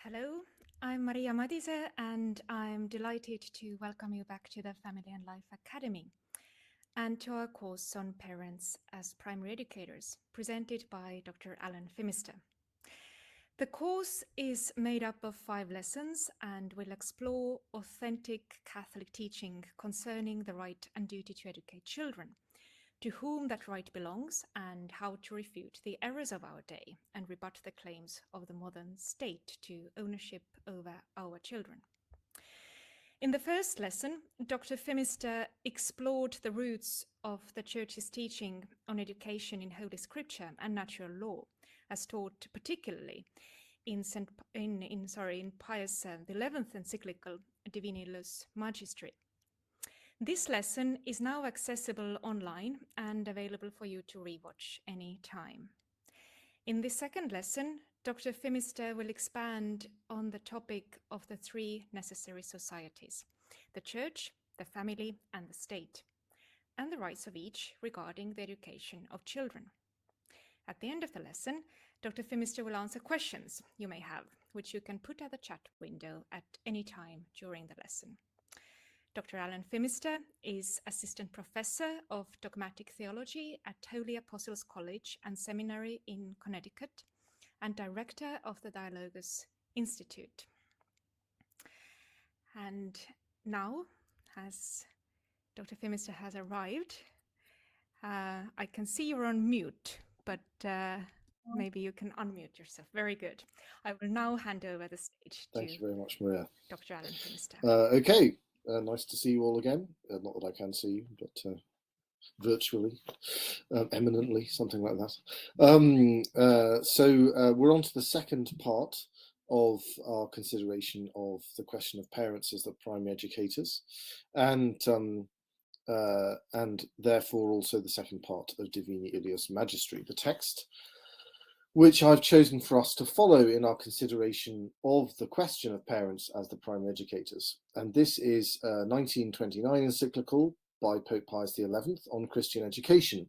Hello, I'm Maria Madise, and I'm delighted to welcome you back to the Family and Life Academy and to our course on parents as primary educators, presented by Dr. Alan Phimister. The course is made up of 5 lessons and will explore authentic Catholic teaching concerning the right and duty to educate children, to whom that right belongs, and how to refute the errors of our day and rebut the claims of the modern state to ownership over our children. In the first lesson, Dr. Phimister explored the roots of the Church's teaching on education in Holy Scripture and natural law, as taught particularly in Pius XI's encyclical Divini Illus Magistri. This lesson is now accessible online and available for you to rewatch any time. In this second lesson, Dr. Phimister will expand on the topic of the 3 necessary societies: the Church, the family, and the state, and the rights of each regarding the education of children. At the end of the lesson, Dr. Phimister will answer questions you may have, which you can put at the chat window at any time during the lesson. Dr. Alan Phimister is Assistant Professor of Dogmatic Theology at Holy Apostles College and Seminary in Connecticut and Director of the Dialogus Institute. And now, as Dr. Phimister has arrived, I can see you're on mute, but maybe you can unmute yourself. Very good. I will now hand over the stage Thank you very much, Maria. Dr. Alan Phimister. Okay, nice to see you all again. Not that I can see you, but virtually, eminently, something like that. So we're on to the second part of our consideration of the question of parents as the primary educators, and therefore also the second part of Divini Illus Magistri, the text which I've chosen for us to follow in our consideration of the question of parents as the primary educators. And this is a 1929 encyclical by Pope Pius XI on Christian education.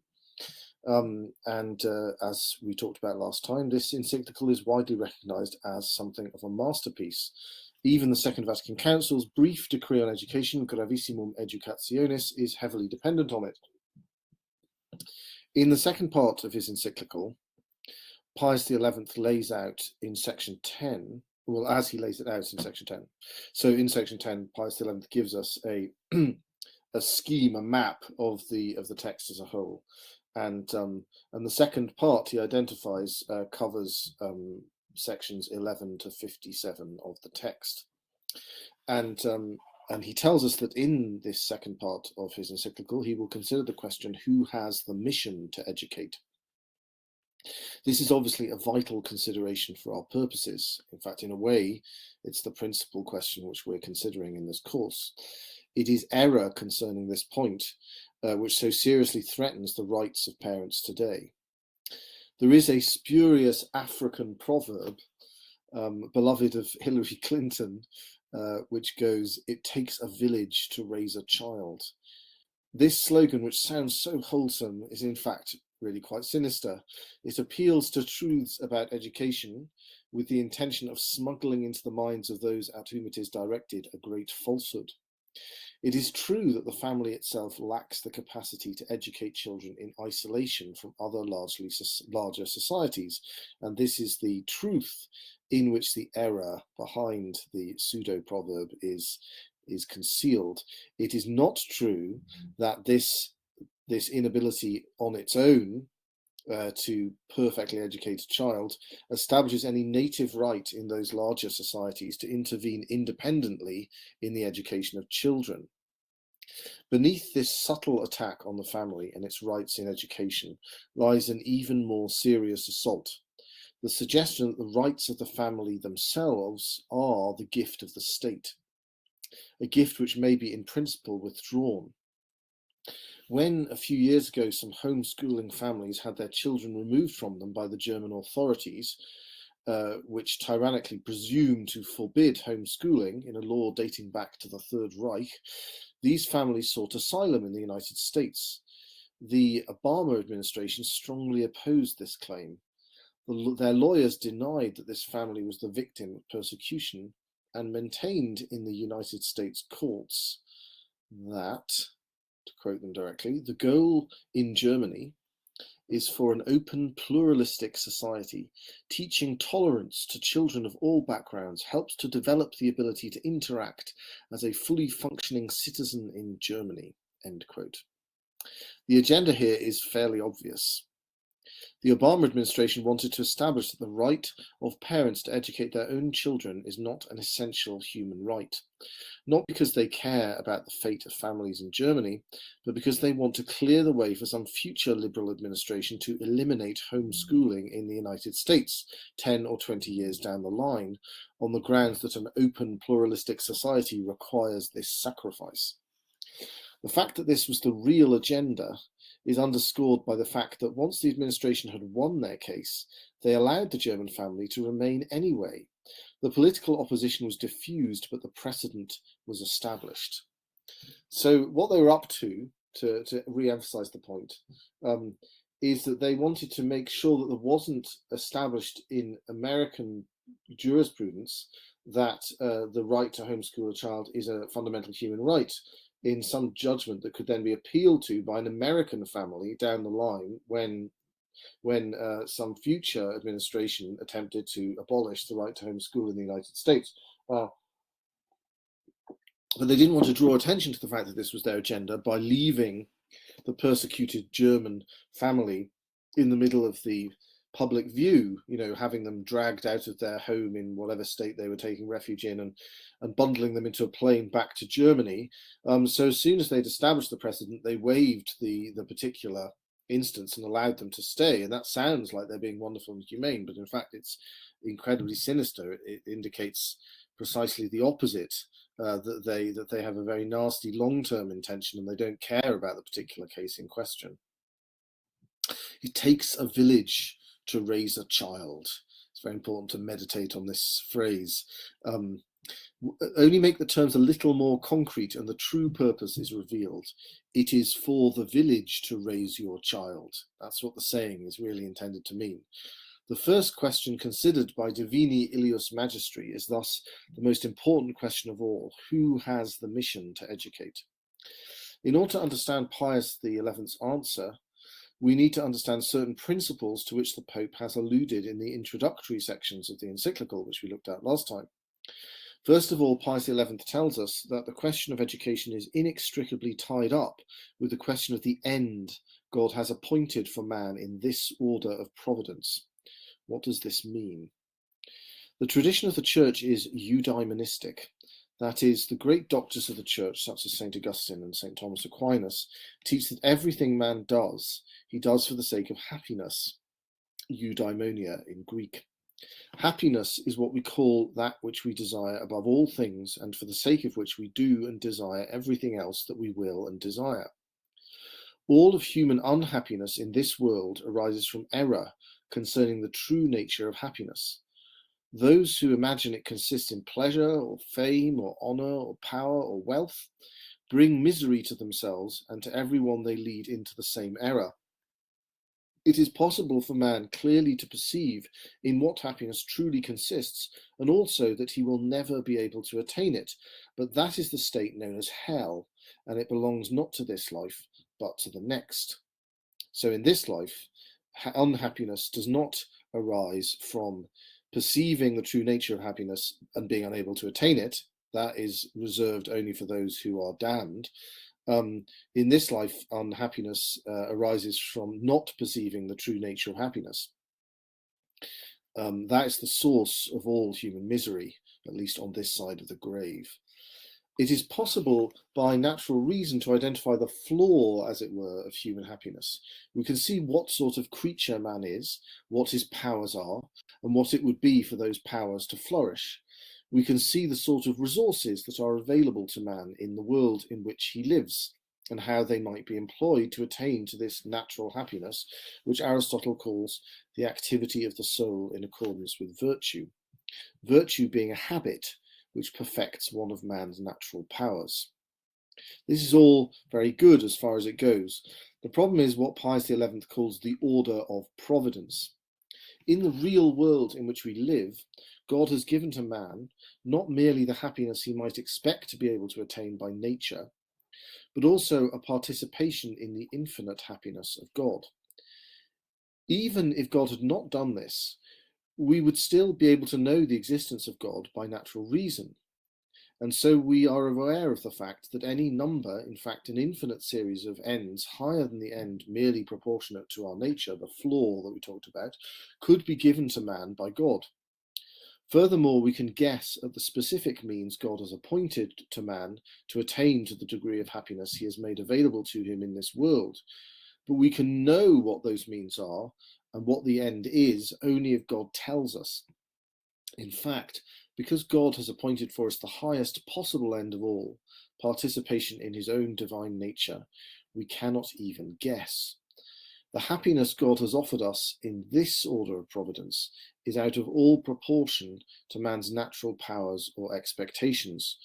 As we talked about last time, this encyclical is widely recognized as something of a masterpiece. Even the Second Vatican Council's brief decree on education, Gravissimum Educationis, is heavily dependent on it. In the second part of his encyclical, Pius XI lays out in section 10, well, as he lays it out in section 10. So in section 10, Pius XI gives us a scheme, a map of the text as a whole. And the second part he identifies covers sections 11 to 57 of the text. And he tells us that in this second part of his encyclical, he will consider the question, who has the mission to educate? This is obviously a vital consideration for our purposes. In fact, in a way, it's the principal question which we're considering in this course. It is error concerning this point which so seriously threatens the rights of parents today. There is a spurious African proverb, beloved of Hillary Clinton, which goes, "It takes a village to raise a child." This slogan, which sounds so wholesome, is in fact really quite sinister. It appeals to truths about education with the intention of smuggling into the minds of those at whom it is directed a great falsehood. It is true that the family itself lacks the capacity to educate children in isolation from other larger societies, and this is the truth in which the error behind the pseudo-proverb is concealed. It is not true that this inability on its own to perfectly educate a child establishes any native right in those larger societies to intervene independently in the education of children. Beneath this subtle attack on the family and its rights in education lies an even more serious assault: the suggestion that the rights of the family themselves are the gift of the state, a gift which may be in principle withdrawn. When a few years ago some homeschooling families had their children removed from them by the German authorities, which tyrannically presumed to forbid homeschooling in a law dating back to the Third Reich, these families sought asylum in the United States. The Obama administration strongly opposed this claim. Their lawyers denied that this family was the victim of persecution and maintained in the United States courts that, to quote them directly, the goal in Germany is for an open, pluralistic society. Teaching tolerance to children of all backgrounds helps to develop the ability to interact as a fully functioning citizen in Germany, end quote. The agenda here is fairly obvious. The Obama administration wanted to establish that the right of parents to educate their own children is not an essential human right. Not because they care about the fate of families in Germany, but because they want to clear the way for some future Liberal administration to eliminate homeschooling in the United States 10 or 20 years down the line, on the grounds that an open, pluralistic society requires this sacrifice. The fact that this was the real agenda is underscored by the fact that once the administration had won their case, they allowed the German family to remain anyway. The political opposition was diffused, but the precedent was established. So what they were up to re-emphasize the point, is that they wanted to make sure that there wasn't established in American jurisprudence that the right to homeschool a child is a fundamental human right in some judgment that could then be appealed to by an American family down the line when some future administration attempted to abolish the right to homeschool in the United States. But they didn't want to draw attention to the fact that this was their agenda by leaving the persecuted German family in the middle of the public view, having them dragged out of their home in whatever state they were taking refuge in and bundling them into a plane back to Germany. So as soon as they'd established the precedent, they waived the particular instance and allowed them to stay. And that sounds like they're being wonderful and humane, but in fact it's incredibly sinister. It indicates precisely the opposite, that they have a very nasty long-term intention and they don't care about the particular case in question. It takes a village to raise a child. It's very important to meditate on this phrase. Only make the terms a little more concrete and the true purpose is revealed. It is for the village to raise your child. That's what the saying is really intended to mean. The first question considered by Divini Ilius Magistri is thus the most important question of all. Who has the mission to educate? In order to understand Pius XI's answer, we need to understand certain principles to which the Pope has alluded in the introductory sections of the encyclical, which we looked at last time. First of all, Pius XI tells us that the question of education is inextricably tied up with the question of the end God has appointed for man in this order of providence. What does this mean? The tradition of the Church is eudaimonistic. That is, the great doctors of the Church, such as St. Augustine and St. Thomas Aquinas, teach that everything man does, he does for the sake of happiness, eudaimonia in Greek. Happiness is what we call that which we desire above all things, and for the sake of which we do and desire everything else that we will and desire. All of human unhappiness in this world arises from error concerning the true nature of happiness. Those who imagine it consists in pleasure or fame or honor or power or wealth bring misery to themselves and to everyone they lead into the same error. It is possible for man clearly to perceive in what happiness truly consists, and also that he will never be able to attain it, but that is the state known as hell, and it belongs not to this life, but to the next. So in this life, unhappiness does not arise from perceiving the true nature of happiness and being unable to attain it. That is reserved only for those who are damned. In this life, unhappiness arises from not perceiving the true nature of happiness. That is the source of all human misery, at least on this side of the grave. It is possible by natural reason to identify the flaw, as it were, of human happiness. We can see what sort of creature man is, what his powers are, and what it would be for those powers to flourish. We can see the sort of resources that are available to man in the world in which he lives, and how they might be employed to attain to this natural happiness, which Aristotle calls the activity of the soul in accordance with virtue. Virtue being a habit which perfects one of man's natural powers. This is all very good as far as it goes. The problem is what Pius XI calls the order of providence. In the real world in which we live, God has given to man not merely the happiness he might expect to be able to attain by nature, but also a participation in the infinite happiness of God. Even if God had not done this, we would still be able to know the existence of God by natural reason. And so we are aware of the fact that any number, in fact, an infinite series of ends higher than the end merely proportionate to our nature, the flaw that we talked about, could be given to man by God. Furthermore, we can guess at the specific means God has appointed to man to attain to the degree of happiness he has made available to him in this world. But we can know what those means are and what the end is only if God tells us. In fact, because God has appointed for us the highest possible end of all, participation in his own divine nature, we cannot even guess. The happiness God has offered us in this order of providence is out of all proportion to man's natural powers or expectations.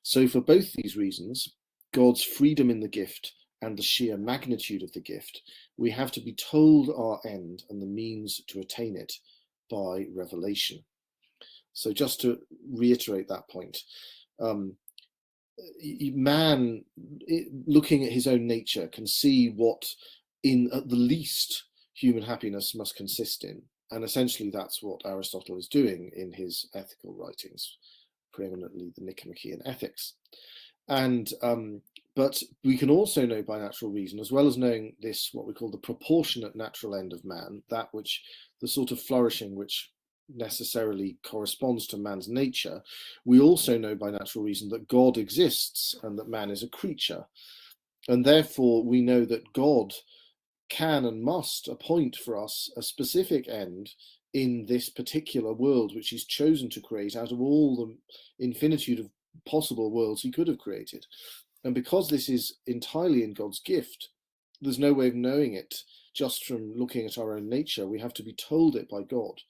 So for both these reasons, God's freedom in the gift and the sheer magnitude of the gift, we have to be told our end and the means to attain it by revelation. So just to reiterate that point, man, looking at his own nature, can see what, at the least, human happiness must consist in. And essentially that's what Aristotle is doing in his ethical writings, preeminently the Nicomachean Ethics. And but we can also know by natural reason, as well as knowing this, what we call the proportionate natural end of man, that which, the sort of flourishing which necessarily corresponds to man's nature, we also know by natural reason that God exists and that man is a creature. And therefore we know that God can and must appoint for us a specific end in this particular world which he's chosen to create out of all the infinitude of possible worlds he could have created. And because this is entirely in God's gift, there's no way of knowing it just from looking at our own nature. We have to be told it by God.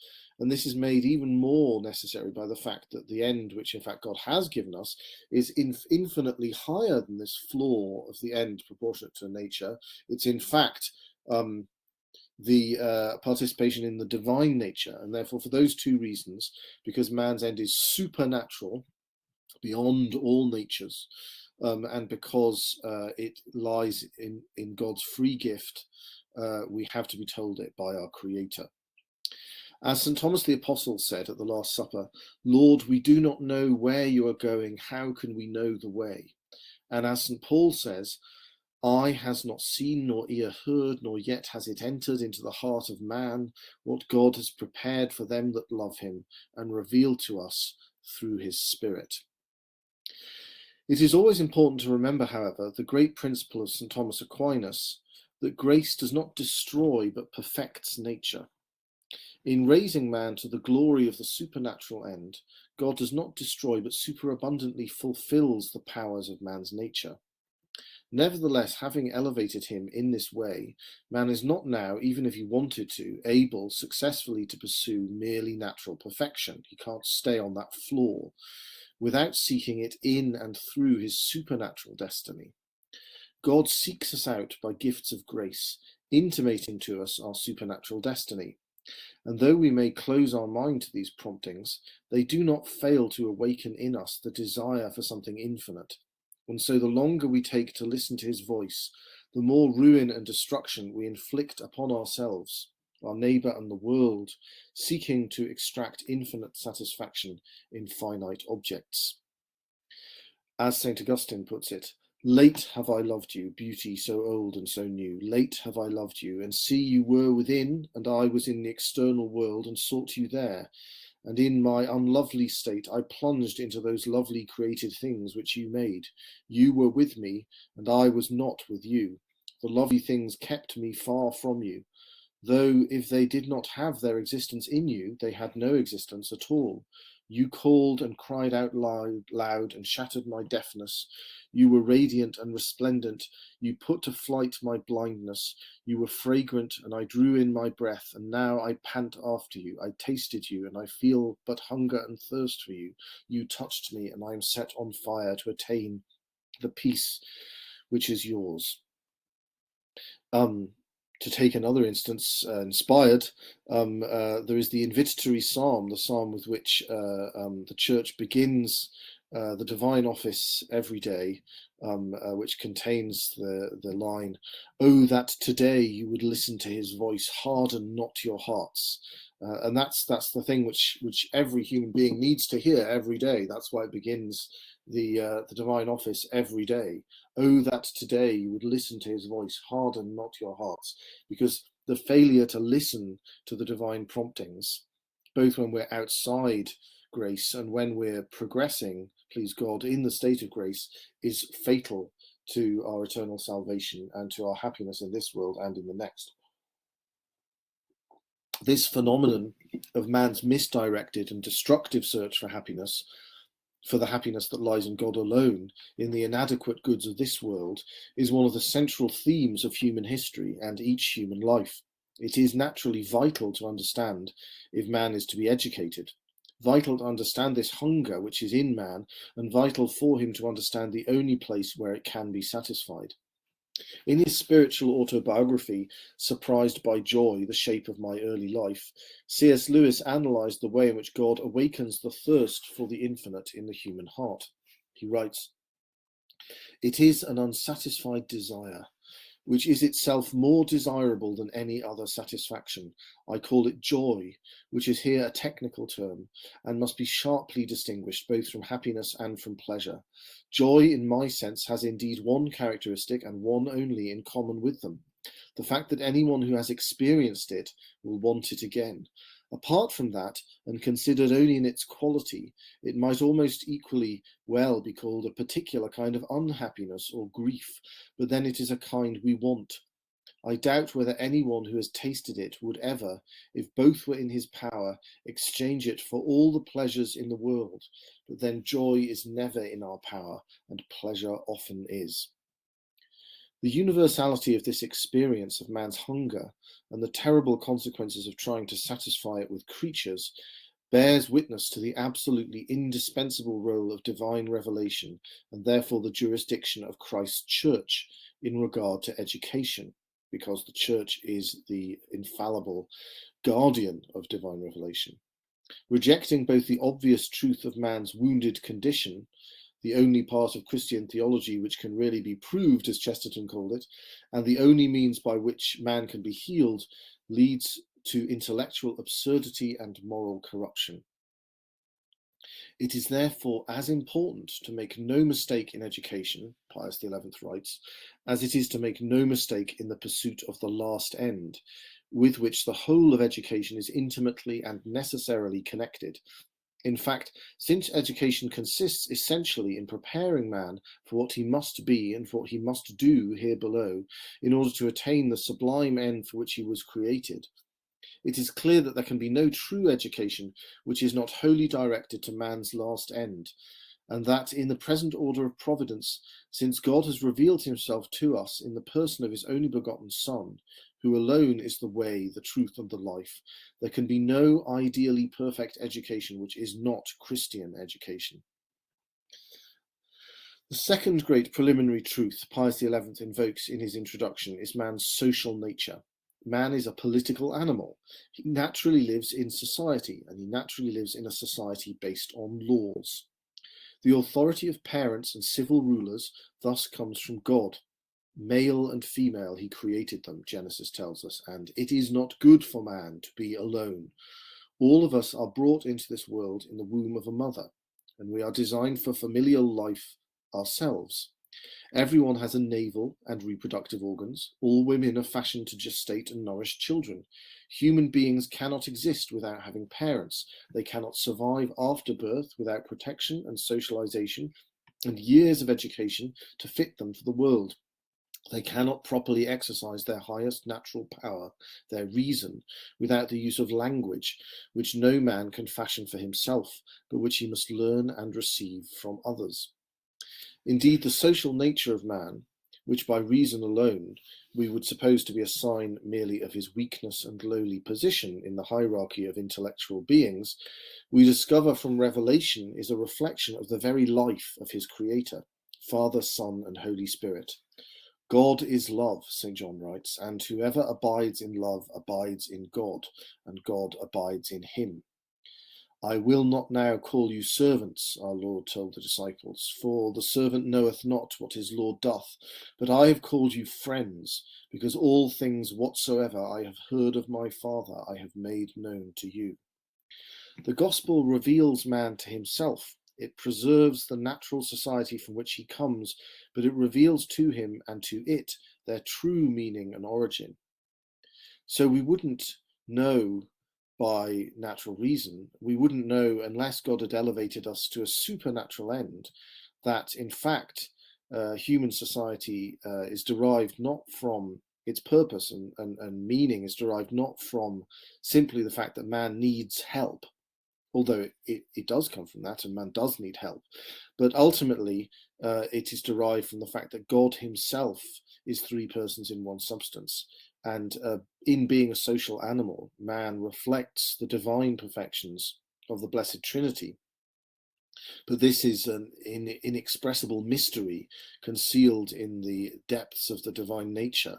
And this is made even more necessary by the fact that the end, which in fact God has given us, is infinitely higher than this flaw of the end proportionate to nature. It's in fact the participation in the divine nature. And therefore, for those two reasons, because man's end is supernatural, beyond all natures, and because it lies in God's free gift, we have to be told it by our Creator. As St. Thomas the Apostle said at the Last Supper, "Lord, we do not know where you are going. How can we know the way?" And as St. Paul says, "Eye has not seen, nor ear heard, nor yet has it entered into the heart of man what God has prepared for them that love him and revealed to us through his Spirit." It is always important to remember, however, the great principle of St. Thomas Aquinas, that grace does not destroy but perfects nature. In raising man to the glory of the supernatural end, God does not destroy but superabundantly fulfills the powers of man's nature. Nevertheless, having elevated him in this way, man is not now, even if he wanted to, able successfully to pursue merely natural perfection. He can't stay on that floor without seeking it in and through his supernatural destiny. God seeks us out by gifts of grace, intimating to us our supernatural destiny. And though we may close our mind to these promptings, they do not fail to awaken in us the desire for something infinite. And so the longer we take to listen to his voice, the more ruin and destruction we inflict upon ourselves, our neighbour and the world, seeking to extract infinite satisfaction in finite objects. As St. Augustine puts it, "Late have I loved you, beauty so old and so new. Late have I loved you, and see you were within, and I was in the external world and sought you there. And in my unlovely state I plunged into those lovely created things which you made. You were with me, and I was not with you. The lovely things kept me far from you. Though if they did not have their existence in you, they had no existence at all. You called and cried out loud and shattered my deafness. You were radiant and resplendent. You put to flight my blindness. You were fragrant, and I drew in my breath, and now I pant after you. I tasted you, and I feel but hunger and thirst for you. You touched me, and I am set on fire to attain the peace which is yours." To take another instance, inspired, there is the invitatory psalm, the psalm with which the church begins the divine office every day, which contains the line, "Oh, that today you would listen to his voice, harden not your hearts." And that's the thing which every human being needs to hear every day. That's why it begins the divine office every day. Oh, that today you would listen to his voice, harden not your hearts. Because the failure to listen to the divine promptings, both when we're outside grace and when we're progressing, please God, in the state of grace, is fatal to our eternal salvation and to our happiness in this world and in the next. This phenomenon of man's misdirected and destructive search for happiness, for the happiness that lies in God alone, in the inadequate goods of this world, is one of the central themes of human history and each human life. It is naturally vital to understand if man is to be educated, vital to understand this hunger which is in man, and vital for him to understand the only place where it can be satisfied. In his spiritual autobiography, Surprised by Joy, The Shape of My Early Life, C.S. Lewis analysed the way in which God awakens the thirst for the infinite in the human heart. He writes, "It is an unsatisfied desire, which is itself more desirable than any other satisfaction. I call it joy, which is here a technical term, and must be sharply distinguished both from happiness and from pleasure. Joy, in my sense, has indeed one characteristic, and one only, in common with them: the fact that anyone who has experienced it will want it again. Apart from that, and considered only in its quality, it might almost equally well be called a particular kind of unhappiness or grief, but then it is a kind we want. I doubt whether anyone who has tasted it would ever, if both were in his power, exchange it for all the pleasures in the world, but then joy is never in our power, and pleasure often is." The universality of this experience of man's hunger and the terrible consequences of trying to satisfy it with creatures bears witness to the absolutely indispensable role of divine revelation, and therefore the jurisdiction of Christ's church in regard to education, because the church is the infallible guardian of divine revelation. Rejecting both the obvious truth of man's wounded condition, the only part of Christian theology which can really be proved, as Chesterton called it, and the only means by which man can be healed, leads to intellectual absurdity and moral corruption. It is therefore as important to make no mistake in education, Pius XI writes, as it is to make no mistake in the pursuit of the last end, with which the whole of education is intimately and necessarily connected. In fact, since education consists essentially in preparing man for what he must be and for what he must do here below in order to attain the sublime end for which he was created, it is clear that there can be no true education which is not wholly directed to man's last end, and that in the present order of providence, since God has revealed himself to us in the person of his only begotten Son, who alone is the way, the truth, and the life, there can be no ideally perfect education which is not Christian education. The second great preliminary truth Pius XI invokes in his introduction is man's social nature. Man is a political animal. He naturally lives in society, and he naturally lives in a society based on laws. The authority of parents and civil rulers thus comes from God. Male and female he created them, Genesis tells us, and it is not good for man to be alone. All of us are brought into this world in the womb of a mother, and we are designed for familial life ourselves. Everyone has a navel and reproductive organs. All women are fashioned to gestate and nourish children. Human beings cannot exist without having parents. They cannot survive after birth without protection and socialization and years of education to fit them for the world. They cannot properly exercise their highest natural power, their reason, without the use of language, which no man can fashion for himself, but which he must learn and receive from others. Indeed, the social nature of man, which by reason alone we would suppose to be a sign merely of his weakness and lowly position in the hierarchy of intellectual beings, we discover from revelation is a reflection of the very life of his Creator, Father, Son, and Holy Spirit. God is love, St. John writes, and whoever abides in love abides in God, and God abides in him. I will not now call you servants, our Lord told the disciples, for the servant knoweth not what his Lord doth, but I have called you friends, because all things whatsoever I have heard of my Father I have made known to you. The gospel reveals man to himself. It preserves the natural society from which he comes, but it reveals to him and to it their true meaning and origin. So we wouldn't know by natural reason, we wouldn't know unless God had elevated us to a supernatural end, that in fact human society is derived not from its purpose and meaning is derived not from simply the fact that man needs help, although it does come from that, and man does need help. But ultimately, it is derived from the fact that God himself is three persons in one substance. And in being a social animal, man reflects the divine perfections of the Blessed Trinity. But this is an inexpressible mystery concealed in the depths of the divine nature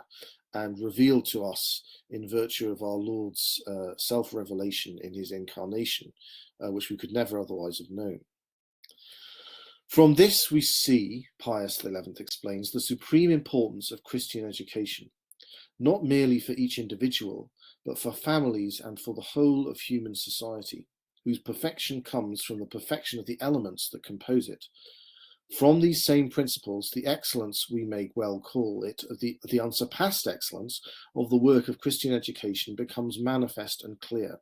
and revealed to us in virtue of our Lord's self-revelation in his incarnation, which we could never otherwise have known. From this we see, Pius XI explains, the supreme importance of Christian education, not merely for each individual, but for families and for the whole of human society, whose perfection comes from the perfection of the elements that compose it. From these same principles, the excellence, we may well call it, of the unsurpassed excellence of the work of Christian education becomes manifest and clear.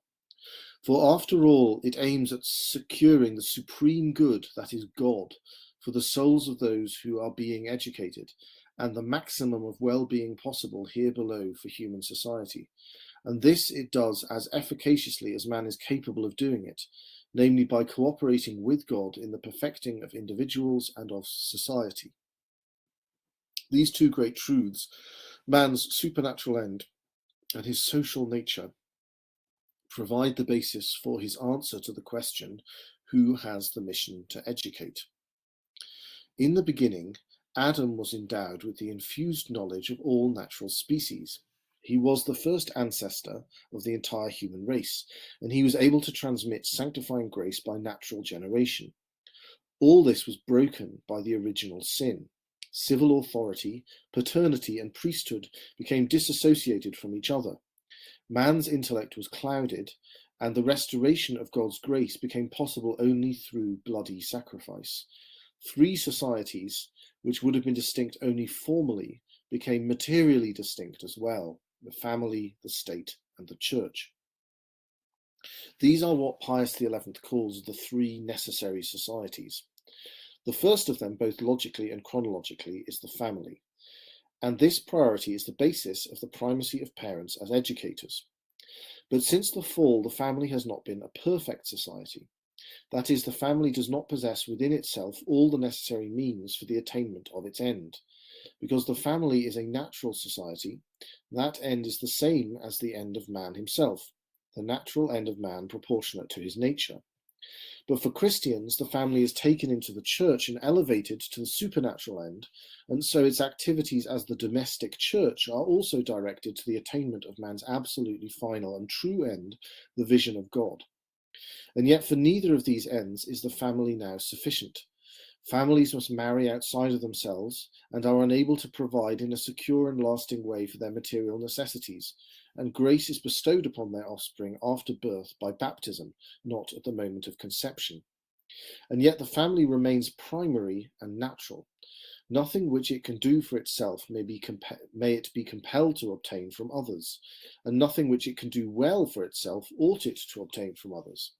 For after all, it aims at securing the supreme good, that is God, for the souls of those who are being educated, and the maximum of well-being possible here below for human society. And this it does as efficaciously as man is capable of doing it, namely by cooperating with God in the perfecting of individuals and of society. These two great truths, man's supernatural end and his social nature, provide the basis for his answer to the question, who has the mission to educate? In the beginning, Adam was endowed with the infused knowledge of all natural species. He was the first ancestor of the entire human race, and he was able to transmit sanctifying grace by natural generation. All this was broken by the original sin. Civil authority, paternity, and priesthood became disassociated from each other. Man's intellect was clouded, and the restoration of God's grace became possible only through bloody sacrifice. Three societies, which would have been distinct only formally, became materially distinct as well: the family, the state, and the church. These are what Pius XI calls the three necessary societies. The first of them, both logically and chronologically, is the family. And this priority is the basis of the primacy of parents as educators. But since the fall, the family has not been a perfect society. That is, the family does not possess within itself all the necessary means for the attainment of its end. Because the family is a natural society, that end is the same as the end of man himself, the natural end of man proportionate to his nature. But for Christians, the family is taken into the church and elevated to the supernatural end, and so its activities as the domestic church are also directed to the attainment of man's absolutely final and true end, the vision of God. And yet for neither of these ends is the family now sufficient. Families must marry outside of themselves and are unable to provide in a secure and lasting way for their material necessities, and grace is bestowed upon their offspring after birth by baptism, not at the moment of conception. And yet the family remains primary and natural. Nothing which it can do for itself may it be compelled to obtain from others, and nothing which it can do well for itself ought it to obtain from others.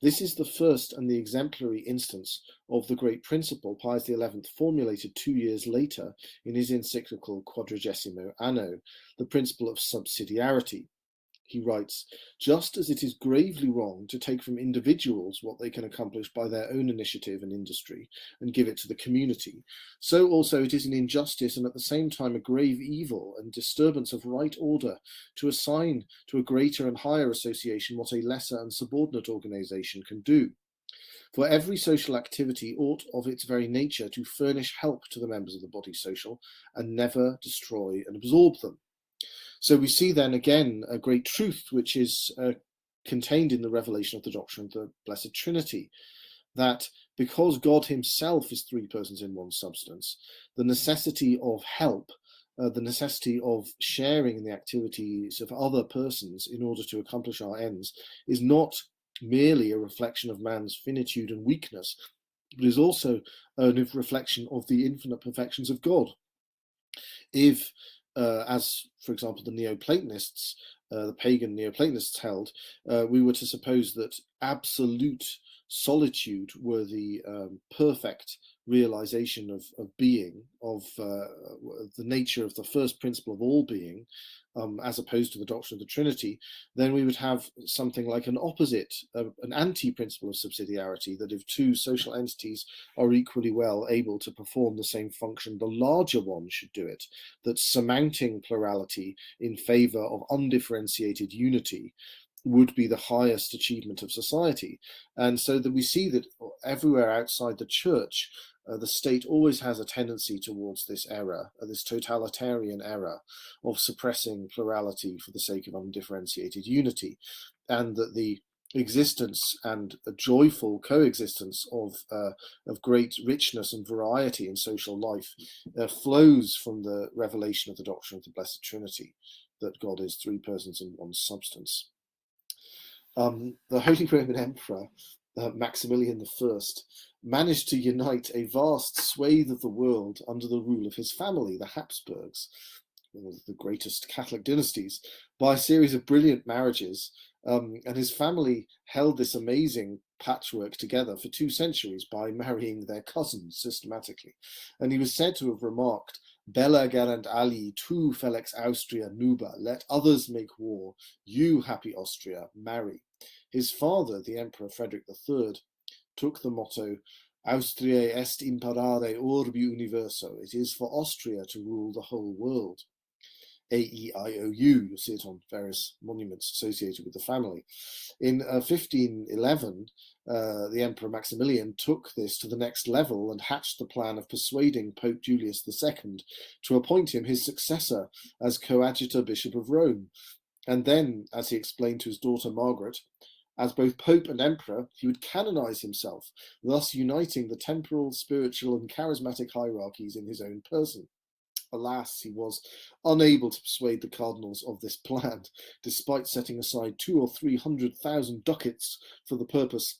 This is the first and the exemplary instance of the great principle Pius XI formulated 2 years later in his encyclical Quadragesimo Anno, the principle of subsidiarity. He writes, just as it is gravely wrong to take from individuals what they can accomplish by their own initiative and industry and give it to the community, so also it is an injustice and at the same time a grave evil and disturbance of right order to assign to a greater and higher association what a lesser and subordinate organization can do. For every social activity ought of its very nature to furnish help to the members of the body social and never destroy and absorb them. So we see then again a great truth which is contained in the revelation of the doctrine of the Blessed Trinity, that because God himself is three persons in one substance, the necessity of help, the necessity of sharing in the activities of other persons in order to accomplish our ends is not merely a reflection of man's finitude and weakness, but is also a reflection of the infinite perfections of God. If, as for example, the Neoplatonists, the pagan Neoplatonists held, we were to suppose that absolute solitude were the perfect realization of being, of the nature of the first principle of all being, as opposed to the doctrine of the Trinity, then we would have something like an opposite, an anti-principle of subsidiarity, that if two social entities are equally well able to perform the same function, the larger one should do it, that surmounting plurality in favor of undifferentiated unity would be the highest achievement of society. And so that we see that everywhere outside the church, the state always has a tendency towards this error, this totalitarian error of suppressing plurality for the sake of undifferentiated unity, and that the existence and a joyful coexistence of great richness and variety in social life flows from the revelation of the doctrine of the Blessed Trinity, that God is three persons in one substance. The Holy Roman Emperor, Maximilian I, managed to unite a vast swathe of the world under the rule of his family, the Habsburgs, one of the greatest Catholic dynasties, by a series of brilliant marriages. And his family held this amazing patchwork together for 2 centuries by marrying their cousins systematically. And he was said to have remarked, "Bella gerant ali, tu felix Austria nuba, let others make war, you happy Austria, marry." His father, the Emperor Frederick III, took the motto, "Austriae est imperare orbi universo," it is for Austria to rule the whole world. AEIOU, you'll see it on various monuments associated with the family. In 1511, the Emperor Maximilian took this to the next level and hatched the plan of persuading Pope Julius II to appoint him his successor as coadjutor Bishop of Rome. And then, as he explained to his daughter Margaret, as both Pope and Emperor, he would canonize himself, thus uniting the temporal, spiritual, and charismatic hierarchies in his own person. Alas, he was unable to persuade the cardinals of this plan, despite setting aside 200,000 or 300,000 ducats for the purpose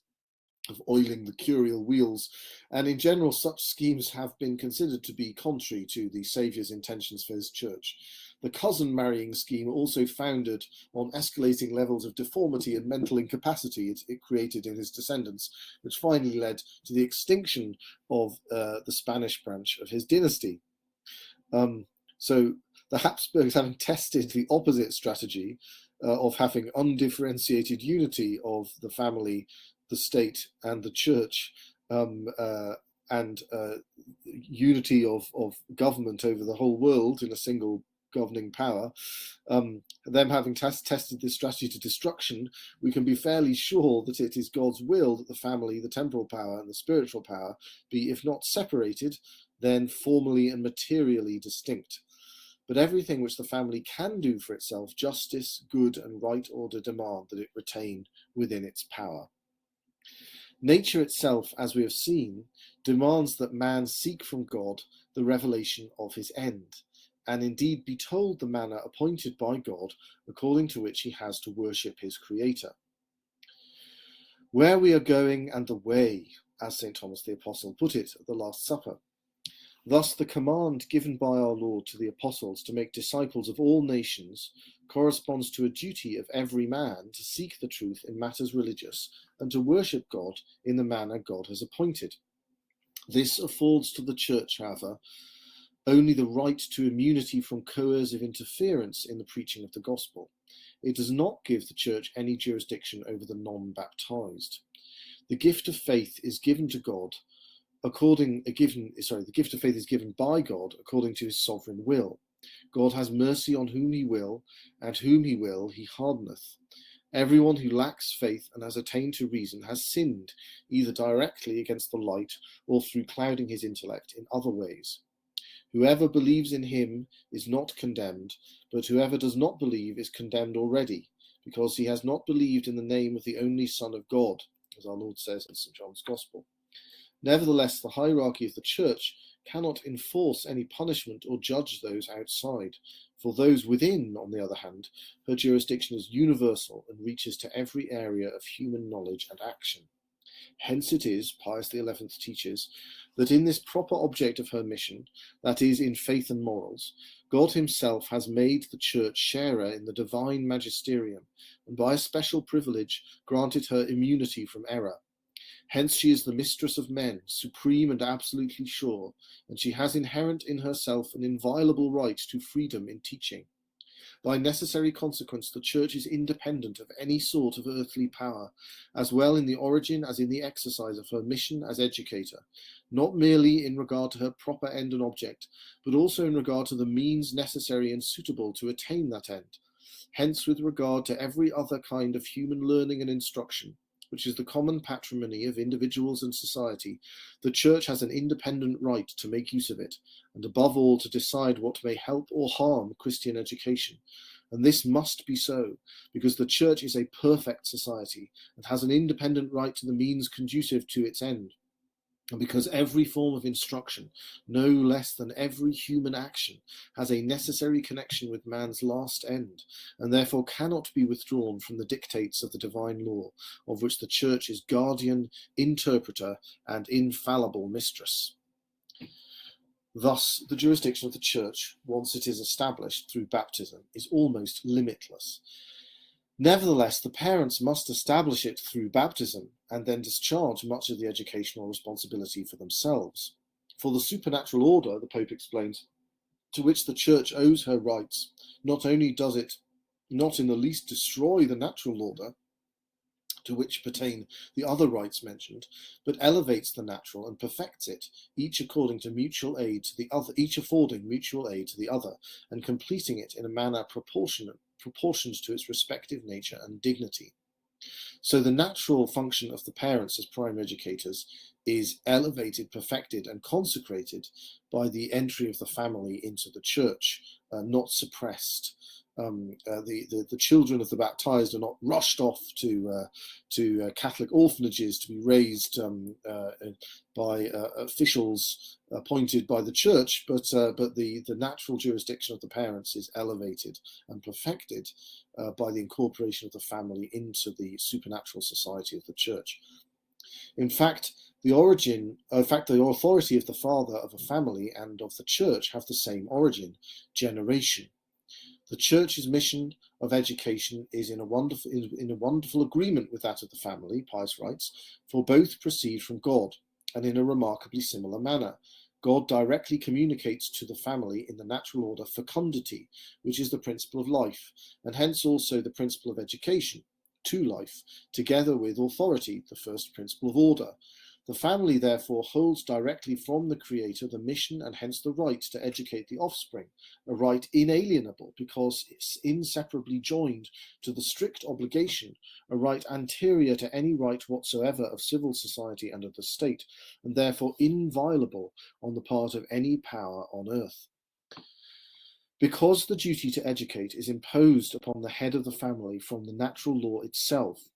of oiling the curial wheels. And in general, such schemes have been considered to be contrary to the Saviour's intentions for his church. The cousin marrying scheme also founded on escalating levels of deformity and mental incapacity it created in his descendants, which finally led to the extinction of the Spanish branch of his dynasty. So the Habsburgs, having tested the opposite strategy of having undifferentiated unity of the family, the state, and the church, and unity of government over the whole world in a single governing power, them having tested this strategy to destruction, we can be fairly sure that it is God's will that the family, the temporal power, and the spiritual power be, if not separated, then formally and materially distinct. But everything which the family can do for itself, justice, good, and right order demand that it retain within its power. Nature itself, as we have seen, demands that man seek from God the revelation of his end, and indeed be told the manner appointed by God according to which he has to worship his Creator. Where we are going and the way, as St. Thomas the Apostle put it at the Last Supper. Thus the command given by our Lord to the apostles to make disciples of all nations corresponds to a duty of every man to seek the truth in matters religious and to worship God in the manner God has appointed. This affords to the Church, however, only the right to immunity from coercive interference in the preaching of the gospel. It does not give the Church any jurisdiction over the non-baptized. The gift of faith is given to God the gift of faith is given by God according to his sovereign will. God has mercy on whom he will, and whom he will he hardeneth. Everyone who lacks faith and has attained to reason has sinned, either directly against the light or through clouding his intellect in other ways. Whoever believes in him is not condemned, but whoever does not believe is condemned already, because he has not believed in the name of the only Son of God, as our Lord says in St. John's Gospel. Nevertheless, the hierarchy of the Church cannot enforce any punishment or judge those outside. For those within, on the other hand, her jurisdiction is universal and reaches to every area of human knowledge and action. Hence it is, Pius XI teaches, that in this proper object of her mission, that is, in faith and morals, God himself has made the Church sharer in the divine magisterium, and by a special privilege granted her immunity from error. Hence she is the mistress of men, supreme and absolutely sure, and she has inherent in herself an inviolable right to freedom in teaching. By necessary consequence, the Church is independent of any sort of earthly power, as well in the origin as in the exercise of her mission as educator, not merely in regard to her proper end and object, but also in regard to the means necessary and suitable to attain that end. Hence, with regard to every other kind of human learning and instruction, which is the common patrimony of individuals and society, the Church has an independent right to make use of it, and above all to decide what may help or harm Christian education. And this must be so, because the Church is a perfect society and has an independent right to the means conducive to its end. And because every form of instruction, no less than every human action, has a necessary connection with man's last end, and therefore cannot be withdrawn from the dictates of the divine law, of which the Church is guardian, interpreter, and infallible mistress. Thus, the jurisdiction of the Church, once it is established through baptism, is almost limitless. Nevertheless, the parents must establish it through baptism and then discharge much of the educational responsibility for themselves. For the supernatural order, the Pope explains, to which the Church owes her rights, not only does it not in the least destroy the natural order, to which pertain the other rights mentioned, but elevates the natural and perfects it, each according to mutual aid to the other, each affording mutual aid to the other, and completing it in a manner proportioned to its respective nature and dignity. So the natural function of the parents as primary educators is elevated, perfected, and consecrated by the entry of the family into the Church, not suppressed. The children of the baptized are not rushed off to Catholic orphanages to be raised by officials appointed by the Church, but the natural jurisdiction of the parents is elevated and perfected by the incorporation of the family into the supernatural society of the Church. In fact, the authority of the father of a family and of the Church have the same origin, generation. The Church's mission of education is in a wonderful agreement with that of the family, Pius writes, for both proceed from God, and in a remarkably similar manner. God directly communicates to the family in the natural order fecundity, which is the principle of life, and hence also the principle of education, to life, together with authority, the first principle of order. The family, therefore, holds directly from the Creator the mission and hence the right to educate the offspring, a right inalienable because it's inseparably joined to the strict obligation, a right anterior to any right whatsoever of civil society and of the state, and therefore inviolable on the part of any power on earth. Because the duty to educate is imposed upon the head of the family from the natural law itself,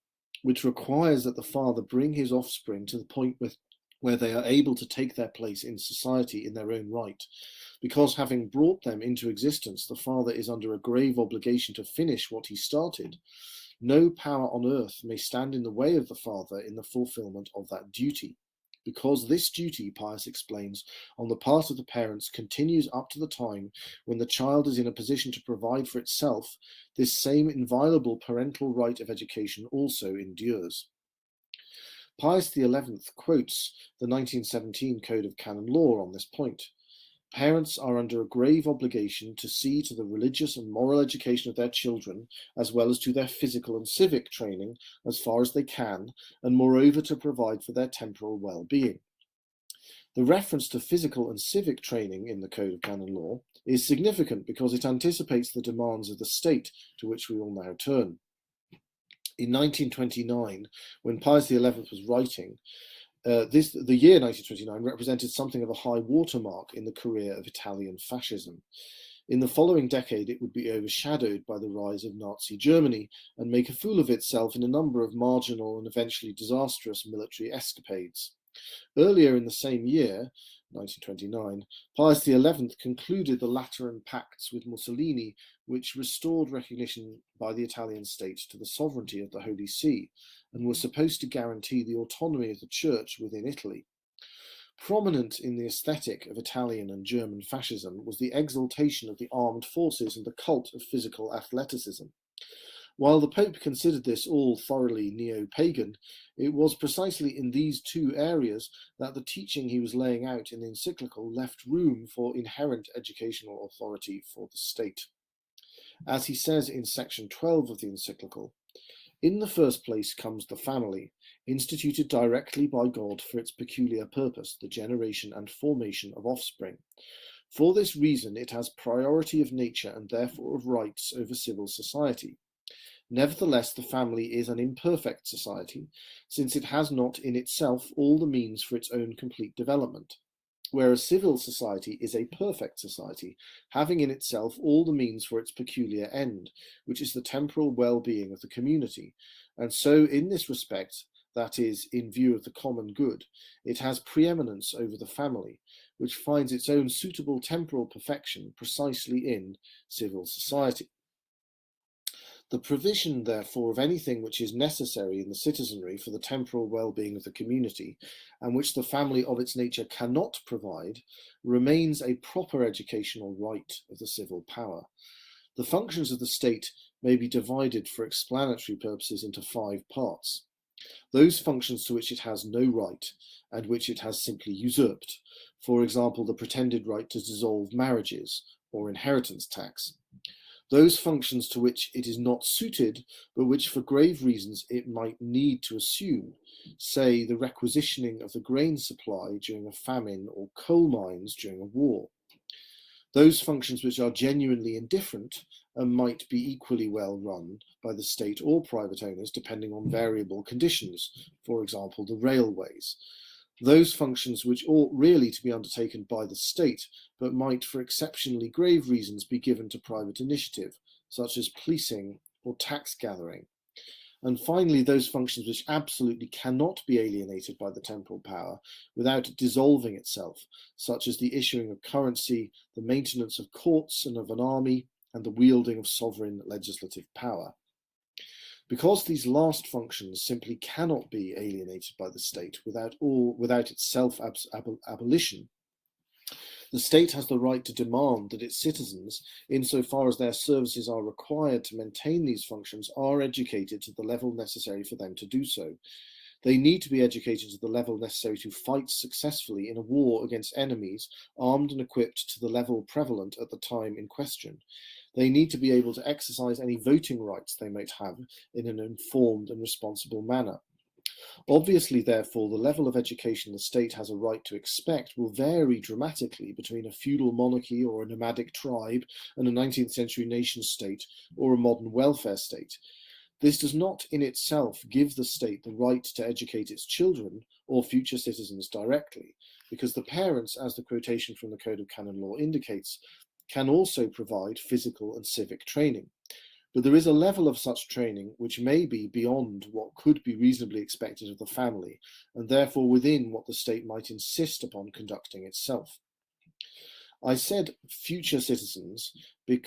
which requires that the father bring his offspring to the point where they are able to take their place in society in their own right. Because having brought them into existence, the father is under a grave obligation to finish what he started. No power on earth may stand in the way of the father in the fulfillment of that duty. Because this duty, Pius explains, on the part of the parents continues up to the time when the child is in a position to provide for itself, this same inviolable parental right of education also endures. Pius XI quotes the 1917 Code of Canon Law on this point. Parents are under a grave obligation to see to the religious and moral education of their children, as well as to their physical and civic training, as far as they can, and moreover to provide for their temporal well-being. The reference to physical and civic training in the Code of Canon Law is significant because it anticipates the demands of the state, to which we will now turn. In 1929, when Pius XI was writing, the year 1929 represented something of a high watermark in the career of Italian fascism. In the following decade, it would be overshadowed by the rise of Nazi Germany and make a fool of itself in a number of marginal and eventually disastrous military escapades. Earlier in the same year, 1929, Pius XI concluded the Lateran Pacts with Mussolini, which restored recognition by the Italian state to the sovereignty of the Holy See and were supposed to guarantee the autonomy of the Church within Italy. Prominent in the aesthetic of Italian and German fascism was the exaltation of the armed forces and the cult of physical athleticism. While the Pope considered this all thoroughly neo-pagan, it was precisely in these two areas that the teaching he was laying out in the encyclical left room for inherent educational authority for the state. As he says in section 12 of the encyclical, "In the first place comes the family, instituted directly by God for its peculiar purpose, the generation and formation of offspring. For this reason, it has priority of nature and therefore of rights over civil society. Nevertheless, the family is an imperfect society, since it has not in itself all the means for its own complete development, whereas civil society is a perfect society, having in itself all the means for its peculiar end, which is the temporal well-being of the community, and so in this respect, that is, in view of the common good, it has preeminence over the family, which finds its own suitable temporal perfection precisely in civil society. The provision, therefore, of anything which is necessary in the citizenry for the temporal well-being of the community, and which the family of its nature cannot provide, remains a proper educational right of the civil power. The functions of the state may be divided for explanatory purposes into 5 parts. Those functions to which it has no right, and which it has simply usurped, for example, the pretended right to dissolve marriages or inheritance tax. Those functions to which it is not suited, but which for grave reasons it might need to assume, say the requisitioning of the grain supply during a famine or coal mines during a war. Those functions which are genuinely indifferent and might be equally well run by the state or private owners depending on variable conditions, for example, the railways. Those functions which ought really to be undertaken by the state, but might for exceptionally grave reasons be given to private initiative, such as policing or tax gathering. And finally, those functions which absolutely cannot be alienated by the temporal power without dissolving itself, such as the issuing of currency, the maintenance of courts and of an army, and the wielding of sovereign legislative power. Because these last functions simply cannot be alienated by the state without its self-abolition, the state has the right to demand that its citizens, insofar as their services are required to maintain these functions, are educated to the level necessary for them to do so. They need to be educated to the level necessary to fight successfully in a war against enemies armed and equipped to the level prevalent at the time in question. They need to be able to exercise any voting rights they might have in an informed and responsible manner. Obviously, therefore, the level of education the state has a right to expect will vary dramatically between a feudal monarchy or a nomadic tribe and a 19th century nation state or a modern welfare state. This does not in itself give the state the right to educate its children or future citizens directly, because the parents, as the quotation from the Code of Canon Law indicates, can also provide physical and civic training. But there is a level of such training which may be beyond what could be reasonably expected of the family, and therefore within what the state might insist upon conducting itself. I said future citizens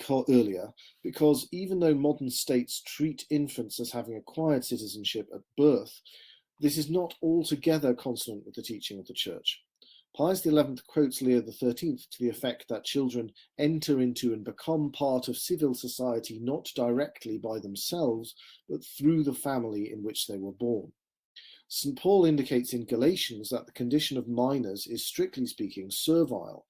earlier because even though modern states treat infants as having acquired citizenship at birth, this is not altogether consonant with the teaching of the Church. Pius XI quotes Leo XIII to the effect that children enter into and become part of civil society not directly by themselves, but through the family in which they were born. St. Paul indicates in Galatians that the condition of minors is, strictly speaking, servile.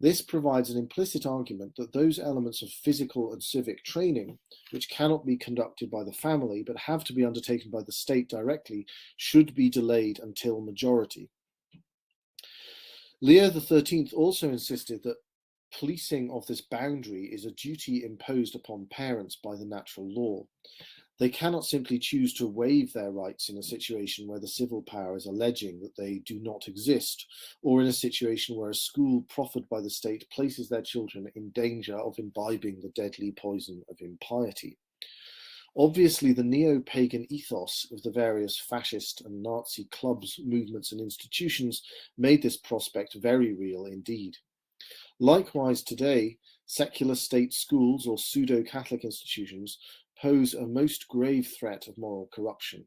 This provides an implicit argument that those elements of physical and civic training, which cannot be conducted by the family but have to be undertaken by the state directly, should be delayed until majority. Leo XIII also insisted that policing of this boundary is a duty imposed upon parents by the natural law. They cannot simply choose to waive their rights in a situation where the civil power is alleging that they do not exist, or in a situation where a school proffered by the state places their children in danger of imbibing the deadly poison of impiety. Obviously, the neo-pagan ethos of the various fascist and Nazi clubs, movements, and institutions made this prospect very real indeed. Likewise, today, secular state schools or pseudo-Catholic institutions pose a most grave threat of moral corruption.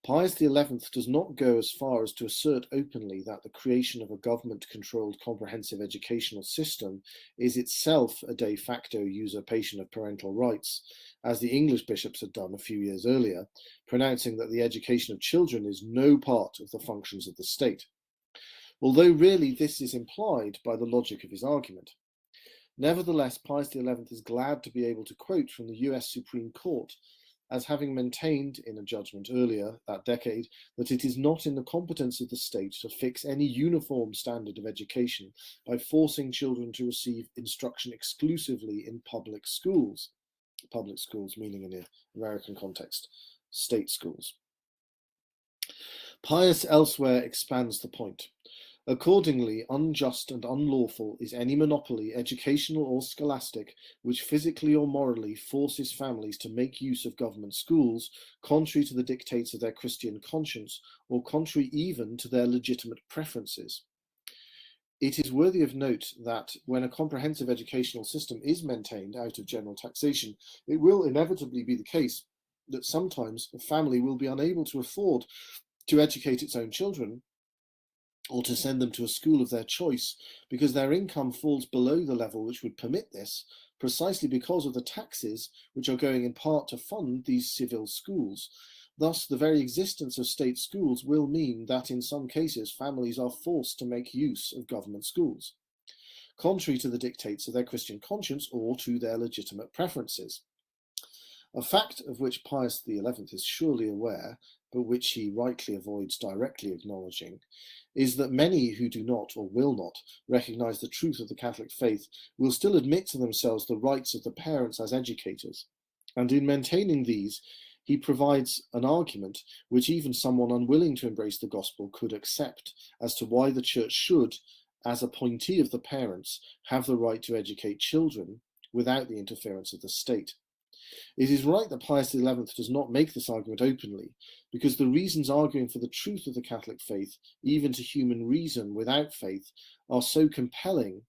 Pius XI does not go as far as to assert openly that the creation of a government-controlled comprehensive educational system is itself a de facto usurpation of parental rights, as the English bishops had done a few years earlier, pronouncing that the education of children is no part of the functions of the state. Although really this is implied by the logic of his argument. Nevertheless, Pius XI is glad to be able to quote from the US Supreme Court as having maintained in a judgment earlier that decade that it is not in the competence of the state to fix any uniform standard of education by forcing children to receive instruction exclusively in public schools meaning in the American context, state schools. Pius elsewhere expands the point. Accordingly, unjust and unlawful is any monopoly, educational or scholastic, which physically or morally forces families to make use of government schools, contrary to the dictates of their Christian conscience, or contrary even to their legitimate preferences. It is worthy of note that when a comprehensive educational system is maintained out of general taxation, it will inevitably be the case that sometimes a family will be unable to afford to educate its own children, or to send them to a school of their choice, because their income falls below the level which would permit this, precisely because of the taxes which are going in part to fund these civil schools. Thus, the very existence of state schools will mean that in some cases families are forced to make use of government schools, contrary to the dictates of their Christian conscience or to their legitimate preferences. A fact of which Pius XI is surely aware, but which he rightly avoids directly acknowledging, is that many who do not or will not recognize the truth of the Catholic faith will still admit to themselves the rights of the parents as educators, and in maintaining these, he provides an argument which even someone unwilling to embrace the gospel could accept as to why the Church should, as appointee of the parents, have the right to educate children without the interference of the state. It is right that Pius XI does not make this argument openly, because the reasons arguing for the truth of the Catholic faith, even to human reason without faith, are so compelling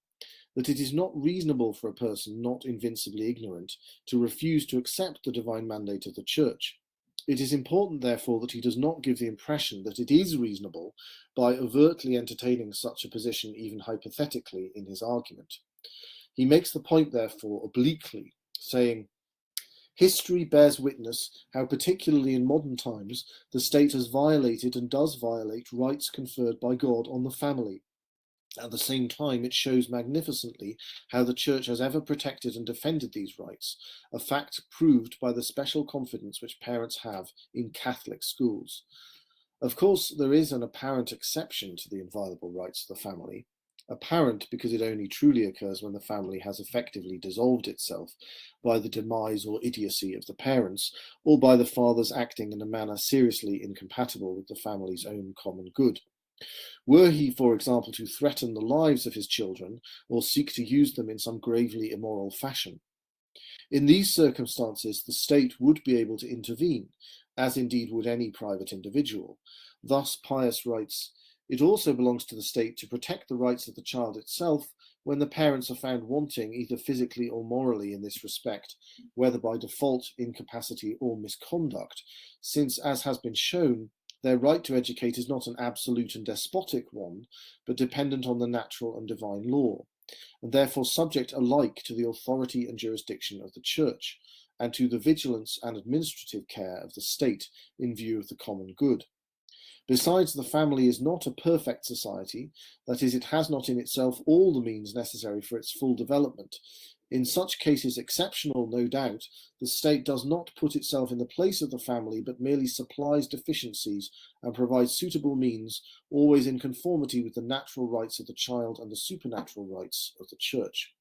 that it is not reasonable for a person not invincibly ignorant to refuse to accept the divine mandate of the Church. It is important, therefore, that he does not give the impression that it is reasonable by overtly entertaining such a position even hypothetically in his argument. He makes the point, therefore, obliquely, saying, "History bears witness how, particularly in modern times, the state has violated and does violate rights conferred by God on the family. At the same time, it shows magnificently how the Church has ever protected and defended these rights, a fact proved by the special confidence which parents have in Catholic schools. Of course, there is an apparent exception to the inviolable rights of the family. Apparent because it only truly occurs when the family has effectively dissolved itself by the demise or idiocy of the parents, or by the fathers acting in a manner seriously incompatible with the family's own common good. Were he, for example, to threaten the lives of his children, or seek to use them in some gravely immoral fashion. In these circumstances, the state would be able to intervene, as indeed would any private individual. Thus, Pius writes, "It also belongs to the state to protect the rights of the child itself when the parents are found wanting either physically or morally in this respect, whether by default, incapacity, or misconduct, since, as has been shown, their right to educate is not an absolute and despotic one, but dependent on the natural and divine law, and therefore subject alike to the authority and jurisdiction of the Church, and to the vigilance and administrative care of the state in view of the common good. Besides, the family is not a perfect society, that is, it has not in itself all the means necessary for its full development. In such cases, exceptional, no doubt, the state does not put itself in the place of the family, but merely supplies deficiencies and provides suitable means, always in conformity with the natural rights of the child and the supernatural rights of the Church."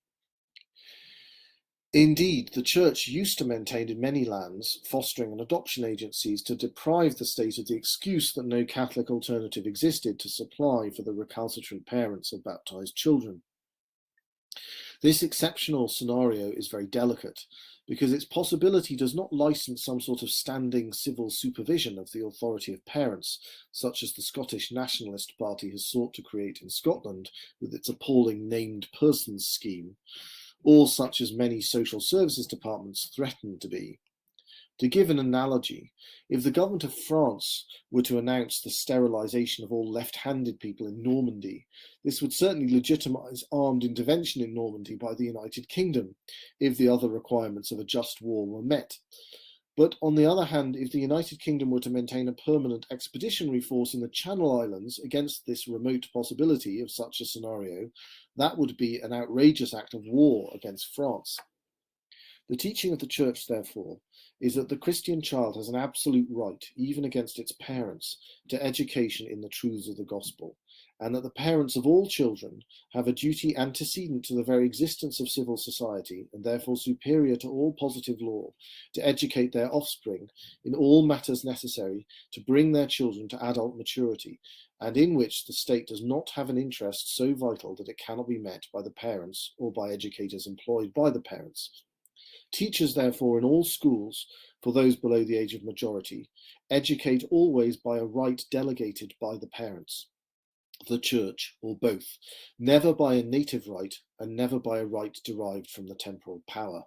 Indeed, the church used to maintain in many lands fostering and adoption agencies to deprive the state of the excuse that no Catholic alternative existed to supply for the recalcitrant parents of baptized children. This exceptional scenario is very delicate because its possibility does not license some sort of standing civil supervision of the authority of parents, such as the Scottish Nationalist Party has sought to create in Scotland with its appalling named persons scheme, or such as many social services departments threaten to be. To give an analogy, if the government of France were to announce the sterilisation of all left-handed people in Normandy, this would certainly legitimise armed intervention in Normandy by the United Kingdom, if the other requirements of a just war were met. But on the other hand, if the United Kingdom were to maintain a permanent expeditionary force in the Channel Islands against this remote possibility of such a scenario, that would be an outrageous act of war against France. The teaching of the Church, therefore, is that the Christian child has an absolute right, even against its parents, to education in the truths of the gospel, and that the parents of all children have a duty antecedent to the very existence of civil society, and therefore superior to all positive law, to educate their offspring in all matters necessary to bring their children to adult maturity, and in which the state does not have an interest so vital that it cannot be met by the parents or by educators employed by the parents. Teachers, therefore, in all schools, for those below the age of majority, educate always by a right delegated by the parents, the Church, or both, never by a native right and never by a right derived from the temporal power.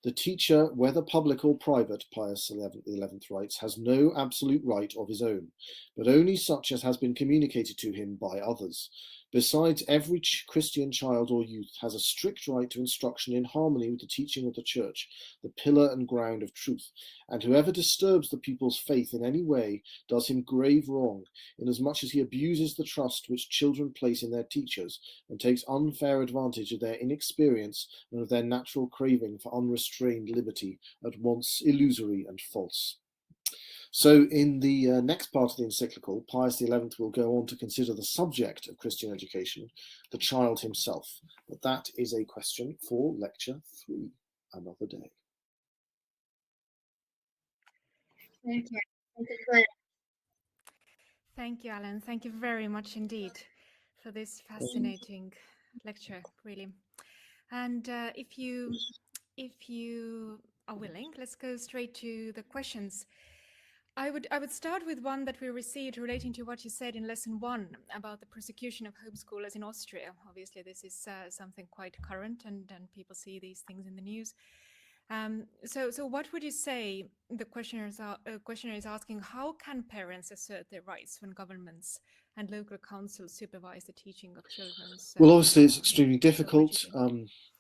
The teacher, whether public or private, Pius XI writes, has no absolute right of his own, but only such as has been communicated to him by others. Besides, every Christian child or youth has a strict right to instruction in harmony with the teaching of the Church, the pillar and ground of truth, and whoever disturbs the people's faith in any way does him grave wrong, inasmuch as he abuses the trust which children place in their teachers, and takes unfair advantage of their inexperience and of their natural craving for unrestrained liberty, at once illusory and false. So, in the next part of the encyclical, Pius XI will go on to consider the subject of Christian education, the child himself. But that is a question for lecture 3, another day. Thank you. Thank you, Alan. Thank you very much indeed for this fascinating lecture, really. And if you are willing, let's go straight to the questions. I would start with one that we received relating to what you said in lesson 1 about the persecution of homeschoolers in Austria. Obviously, this is something quite current, and people see these things in the news. So what would you say? The questioner is asking, how can parents assert their rights when governments and local councils supervise the teaching of children's? Well, obviously, it's extremely difficult,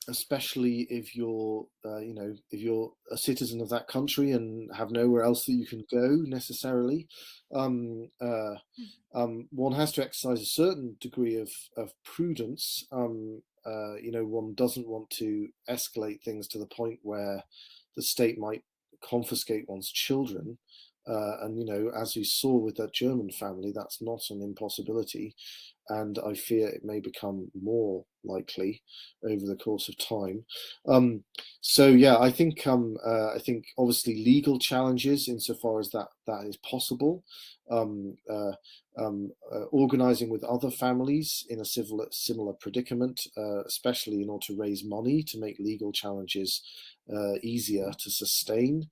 especially if you're, if you're a citizen of that country and have nowhere else that you can go necessarily. One has to exercise a certain degree of prudence. One doesn't want to escalate things to the point where the state might confiscate one's children. And as we saw with that German family, that's not an impossibility, and I fear it may become more likely over the course of time. I think obviously legal challenges insofar as that is possible. Organising with other families in a similar predicament, especially in order to raise money to make legal challenges easier to sustain.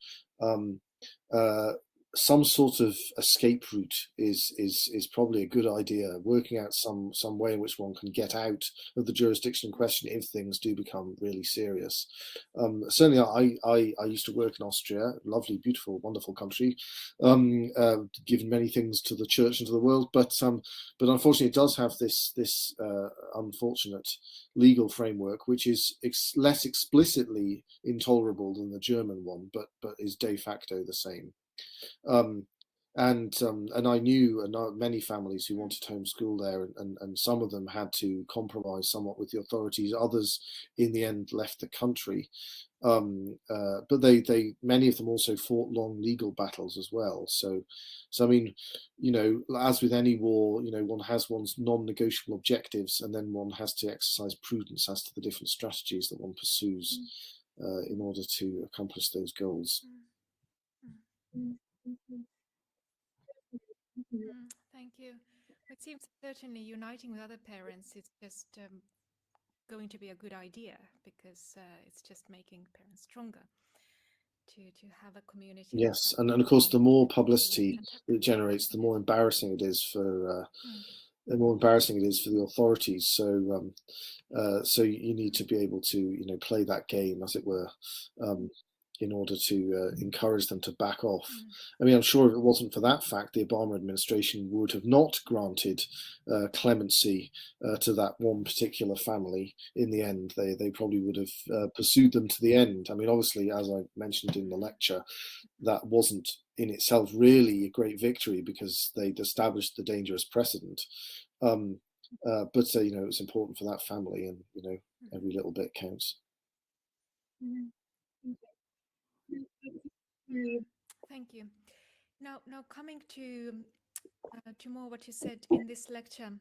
Some sort of escape route is probably a good idea. Working out some way in which one can get out of the jurisdiction in question if things do become really serious. Certainly, I used to work in Austria, lovely, beautiful, wonderful country, given many things to the church and to the world, but unfortunately, it does have this unfortunate legal framework, which is less explicitly intolerable than the German one, but is de facto the same. And I knew many families who wanted to homeschool there, and some of them had to compromise somewhat with the authorities. Others, in the end, left the country. But many of them also fought long legal battles as well. So I mean, as with any war, one has one's non-negotiable objectives, and then one has to exercise prudence as to the different strategies that one pursues. in order to accomplish those goals. Thank you. It seems certainly uniting with other parents is just going to be a good idea, because it's just making parents stronger to have a community. Yes, and of course, the more publicity it generates, the more embarrassing it is for the authorities. So, so you need to be able to, play that game, as it were, in order to encourage them to back off. I mean, I'm sure if it wasn't for that fact, the Obama administration would have not granted clemency to that one particular family. In the end, they probably would have pursued them to the end. I mean, obviously, as I mentioned in the lecture, that wasn't in itself really a great victory, because they'd established the dangerous precedent. But it's important for that family, and every little bit counts. Thank you. Now coming to more what you said in this lecture,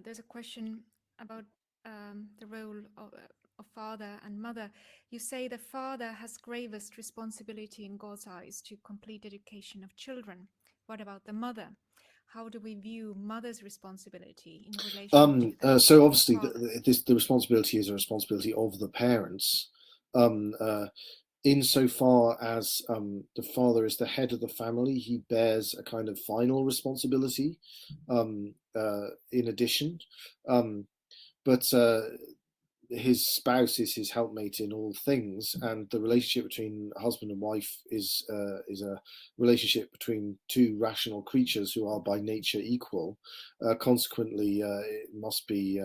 there's a question about the role of father and mother. You say the father has gravest responsibility in God's eyes to complete education of children. What about the mother? How do we view mother's responsibility in relation to so obviously the responsibility is a responsibility of the parents, insofar as the father is the head of the family. He bears a kind of final responsibility in addition, but his spouse is his helpmate in all things, and the relationship between husband and wife is a relationship between two rational creatures who are by nature equal. Consequently, it must be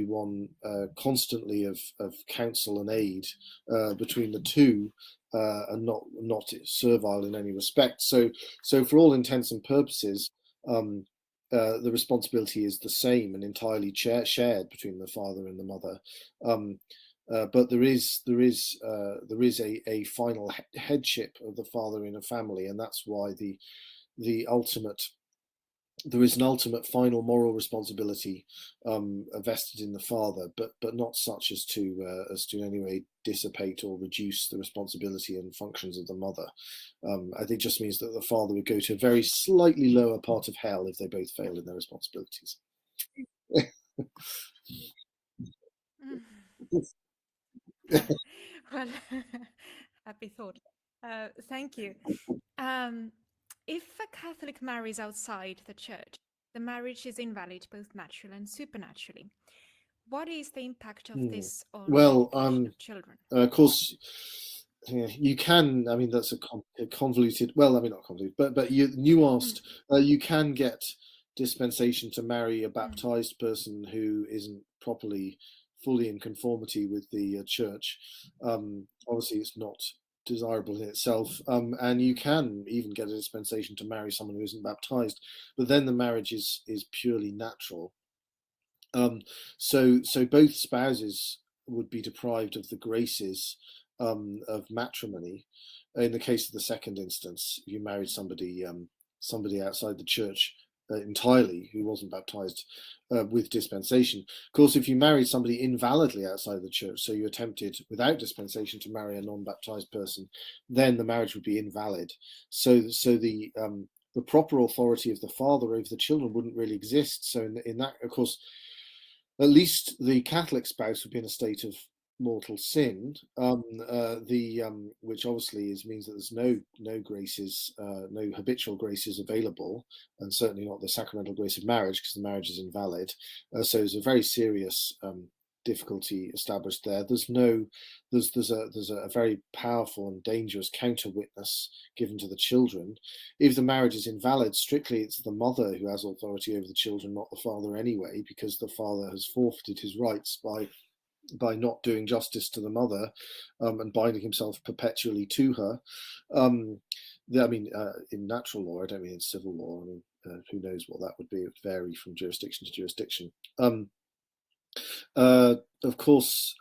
one constantly of counsel and aid between the two, and not servile in any respect. So for all intents and purposes, the responsibility is the same and entirely shared between the father and the mother. But there is a final headship of the father in a family, and that's why there is an ultimate final moral responsibility vested in the father, but not such as to in any way dissipate or reduce the responsibility and functions of the mother. I think it just means that the father would go to a very slightly lower part of hell if they both fail in their responsibilities. Well, happy thought. Thank you. If a Catholic marries outside the church, the marriage is invalid both naturally and supernaturally. What is the impact of this on the education of children? Of course, you can. I mean, that's a convoluted. Well, I mean, not convoluted, but you nuanced. You can get dispensation to marry a baptized person who isn't properly, fully in conformity with the church. Obviously, it's not desirable in itself, and you can even get a dispensation to marry someone who isn't baptized, but then the marriage is purely natural. So both spouses would be deprived of the graces of matrimony. In the case of the second instance, if you married somebody outside the church entirely who wasn't baptized with dispensation. Of course, if you married somebody invalidly outside the church, so you attempted without dispensation to marry a non-baptized person, then the marriage would be invalid. So the proper authority of the father over the children wouldn't really exist. So in that, of course, at least the Catholic spouse would be in a state of mortal sin, which obviously means that there's no graces, no habitual graces available, and certainly not the sacramental grace of marriage, because the marriage is invalid. So there's a very serious difficulty established there. There's a very powerful and dangerous counter witness given to the children. If the marriage is invalid, strictly it's the mother who has authority over the children, not the father anyway, because the father has forfeited his rights by not doing justice to the mother and binding himself perpetually to her. In natural law, I don't mean in civil law. I mean, who knows what that would be? It would vary from jurisdiction to jurisdiction. Of course,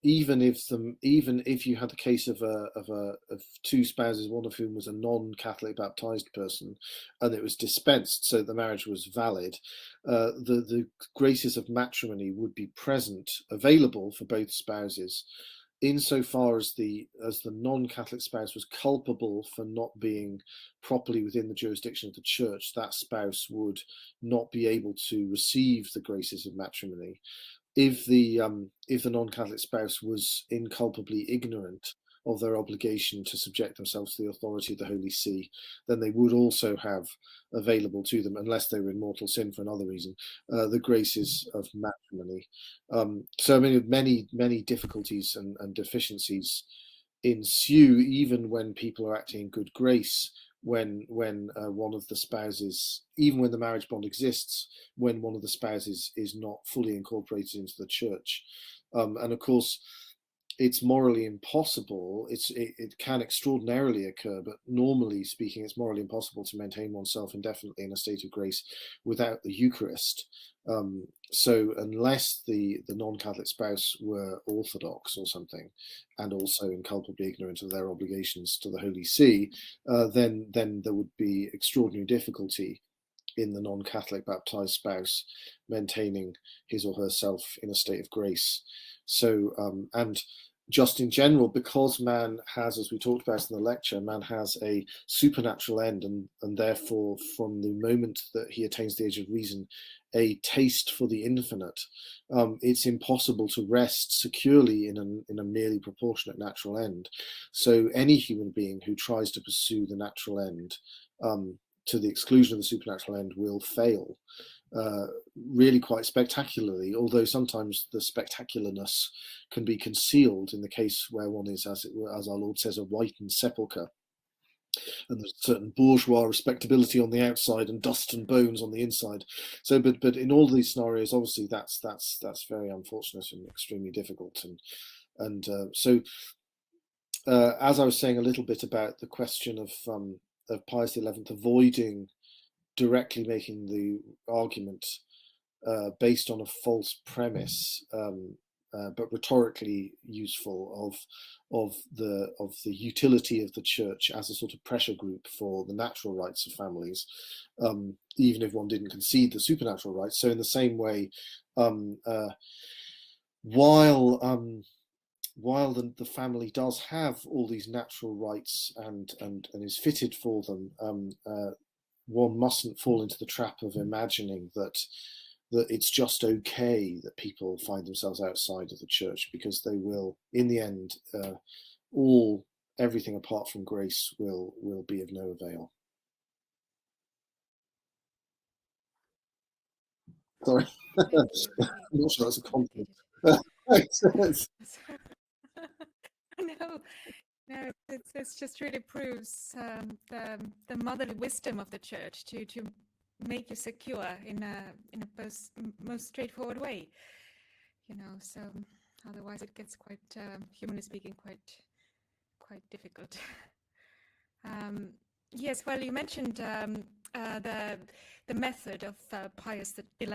even if you had the case of two spouses, one of whom was a non-Catholic baptized person, and it was dispensed so the marriage was valid, the graces of matrimony would be present, available for both spouses, insofar as the non-Catholic spouse was culpable for not being properly within the jurisdiction of the church. That spouse would not be able to receive the graces of matrimony. If the non-Catholic spouse was inculpably ignorant of their obligation to subject themselves to the authority of the Holy See, then they would also have available to them, unless they were in mortal sin for another reason, the graces of matrimony. So I mean, many difficulties and deficiencies ensue, even when people are acting in good grace, when one of the spouses, even when the marriage bond exists, when one of the spouses is not fully incorporated into the church. And of course, it's morally impossible. It can extraordinarily occur, but normally speaking, it's morally impossible to maintain oneself indefinitely in a state of grace without the Eucharist. So unless the non-Catholic spouse were Orthodox or something, and also inculpably ignorant of their obligations to the Holy See, then there would be extraordinary difficulty in the non-Catholic baptized spouse maintaining his or herself in a state of grace. So, and just in general, because man has, as we talked about in the lecture, man has a supernatural end, and therefore, from the moment that he attains the age of reason, a taste for the infinite, it's impossible to rest securely in a merely proportionate natural end. So any human being who tries to pursue the natural end to the exclusion of the supernatural end will fail, really quite spectacularly, although sometimes the spectacularness can be concealed in the case where one is, as our Lord says, a whitened sepulchre, and there's a certain bourgeois respectability on the outside and dust and bones on the inside. So, but in all these scenarios, obviously that's very unfortunate and extremely difficult. And so, as I was saying a little bit about the question of Pius XI avoiding directly making the argument based on a false premise, but rhetorically useful, of the utility of the church as a sort of pressure group for the natural rights of families, even if one didn't concede the supernatural rights. So in the same way, while the family does have all these natural rights and is fitted for them, one mustn't fall into the trap of imagining that it's just okay that people find themselves outside of the church, because they will, in the end, everything apart from grace will be of no avail. Sorry, I'm not sure that's a compliment. No, it just really proves the motherly wisdom of the church to make you secure in a most straightforward way, so otherwise it gets quite, humanly speaking, quite difficult. Yes, well, you mentioned the method of Pius XI,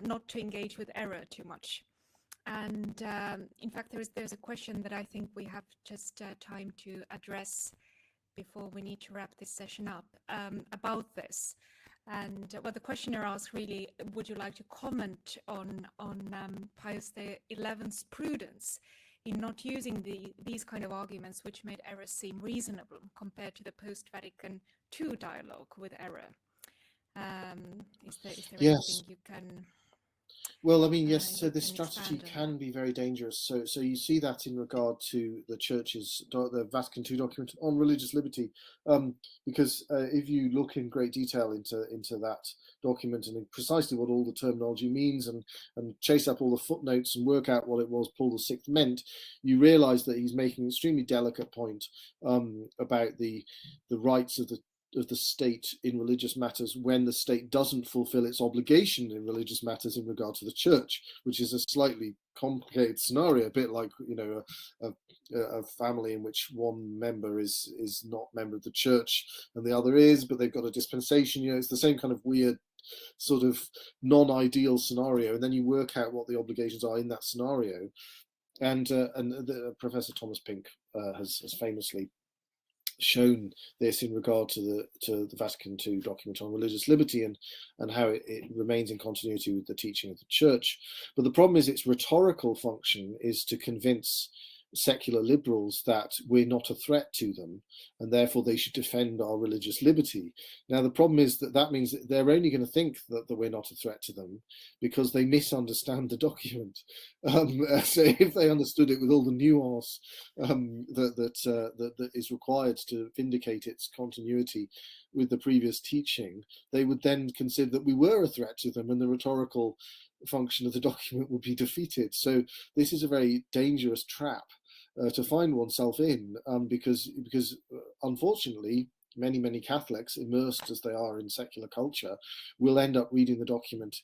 not to engage with error too much. And in fact, there's a question that I think we have just time to address before we need to wrap this session up, about this. And well, the questioner asks, really, would you like to comment on Pius XI's prudence in not using these kind of arguments which made error seem reasonable compared to the post-Vatican II dialogue with error? Is there anything you can... Well, I mean, yes, so this strategy can be very dangerous. So you see that in regard to the Church's, the Vatican II document on religious liberty, because if you look in great detail into that document and precisely what all the terminology means, and chase up all the footnotes and work out what it was Paul VI meant, you realise that he's making an extremely delicate point about the rights of the state in religious matters when the state doesn't fulfill its obligation in religious matters in regard to the church, which is a slightly complicated scenario, a bit like a family in which one member is not a member of the church and the other is, but they've got a dispensation. It's the same kind of weird sort of non-ideal scenario, and then you work out what the obligations are in that scenario. And Professor Thomas Pink has famously shown this in regard to the Vatican II document on religious liberty, and how it remains in continuity with the teaching of the Church. But the problem is its rhetorical function is to convince secular liberals that we're not a threat to them, and therefore they should defend our religious liberty. Now, the problem is that means that they're only going to think that we're not a threat to them because they misunderstand the document. So if they understood it with all the nuance that is required to vindicate its continuity with the previous teaching, they would then consider that we were a threat to them, and the rhetorical function of the document would be defeated. So this is a very dangerous trap to find oneself in, because unfortunately many Catholics, immersed as they are in secular culture, will end up reading the document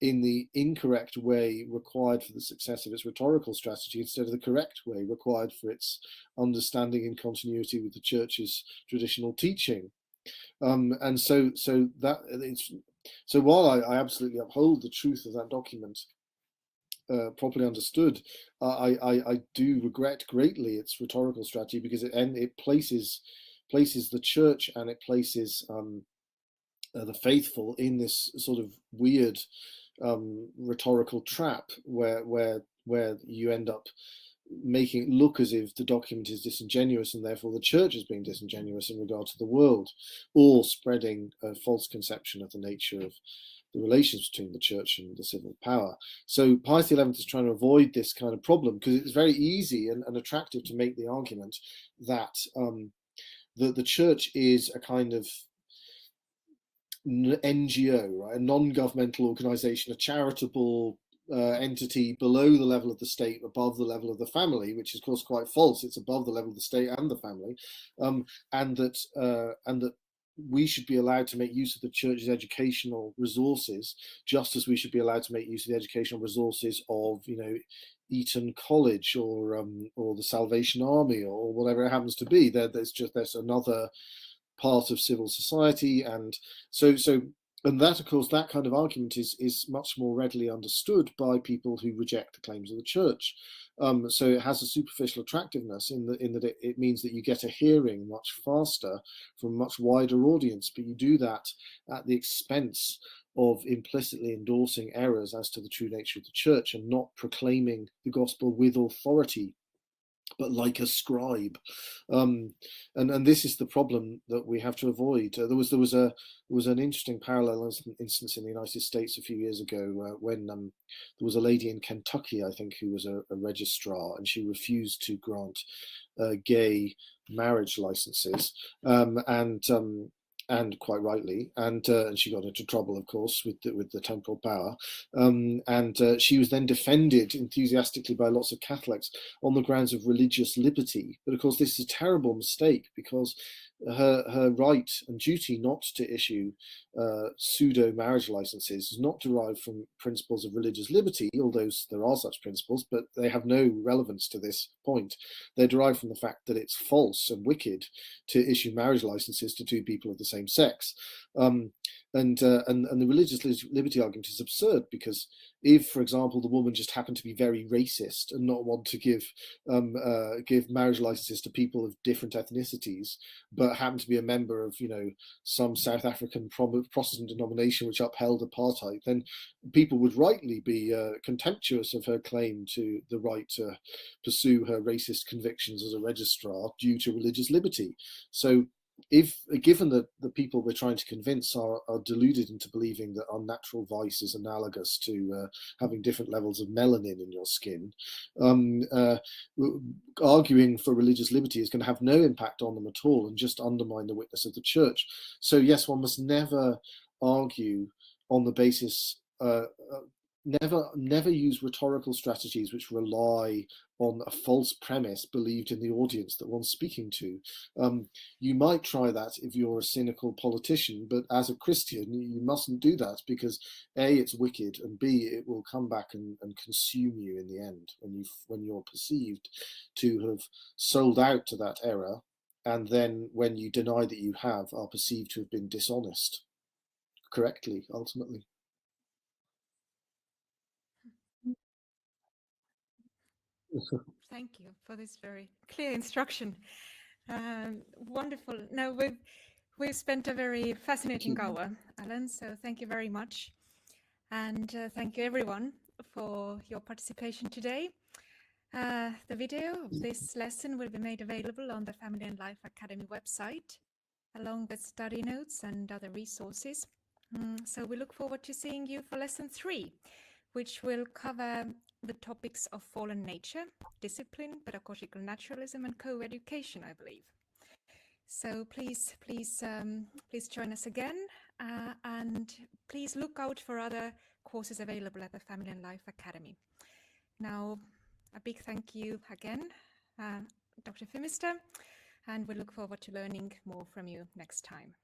in the incorrect way required for the success of its rhetorical strategy, instead of the correct way required for its understanding in continuity with the Church's traditional teaching. And so that it's so while I absolutely uphold the truth of that document, properly understood, I do regret greatly its rhetorical strategy, because it places the Church, and it places the faithful in this sort of weird rhetorical trap where you end up making it look as if the document is disingenuous, and therefore the Church is being disingenuous in regard to the world, or spreading a false conception of the nature of the relations between the Church and the civil power. So Pius XI is trying to avoid this kind of problem, because it's very easy and attractive to make the argument that the Church is a kind of NGO, right? A non-governmental organization, a charitable entity below the level of the state, above the level of the family, which is of course quite false. It's above the level of the state and the family, and that we should be allowed to make use of the Church's educational resources, just as we should be allowed to make use of the educational resources of, Eton College, or the Salvation Army, or whatever it happens to be. There's another part of civil society, and and that, of course, that kind of argument is much more readily understood by people who reject the claims of the Church. So it has a superficial attractiveness in that it means that you get a hearing much faster from a much wider audience, but you do that at the expense of implicitly endorsing errors as to the true nature of the Church, and not proclaiming the gospel with authority, but like a scribe. And this is the problem that we have to avoid. There was an interesting parallel instance in the United States a few years ago, when there was a lady in Kentucky, I think, who was a registrar, and she refused to grant gay marriage licenses, and quite rightly, and she got into trouble, of course, with the temporal power, and she was then defended enthusiastically by lots of Catholics on the grounds of religious liberty. But of course, this is a terrible mistake, because her right and duty not to issue pseudo marriage licenses is not derived from principles of religious liberty, although there are such principles, but they have no relevance to this point. They're derived from the fact that it's false and wicked to issue marriage licenses to two people of the same sex. And the religious liberty argument is absurd, because if, for example, the woman just happened to be very racist and not want to give marriage licenses to people of different ethnicities, but happened to be a member of, some South African Protestant denomination which upheld apartheid, then people would rightly be contemptuous of her claim to the right to pursue her racist convictions as a registrar due to religious liberty. So if, given that the people we're trying to convince are deluded into believing that unnatural vice is analogous to having different levels of melanin in your skin, arguing for religious liberty is going to have no impact on them at all, and just undermine the witness of the Church. So yes, one must never argue on the basis, never use rhetorical strategies which rely on a false premise believed in the audience that one's speaking to. You might try that if you're a cynical politician, but as a Christian, you mustn't do that, because A, it's wicked, and B, it will come back and consume you in the end, when you're perceived to have sold out to that error, and then when you deny that you have, are perceived to have been dishonest correctly, ultimately. Thank you for this very clear instruction. Wonderful. Now we've spent a very fascinating hour, Alan. So thank you very much, and thank you everyone for your participation today. The video of this lesson will be made available on the Family and Life Academy website, along with study notes and other resources. So we look forward to seeing you for lesson 3, which will cover the topics of fallen nature, discipline, pedagogical naturalism, and co-education, I believe. So please join us again, and please look out for other courses available at the Family and Life Academy. Now, a big thank you again, Dr. Phimister, and we look forward to learning more from you next time.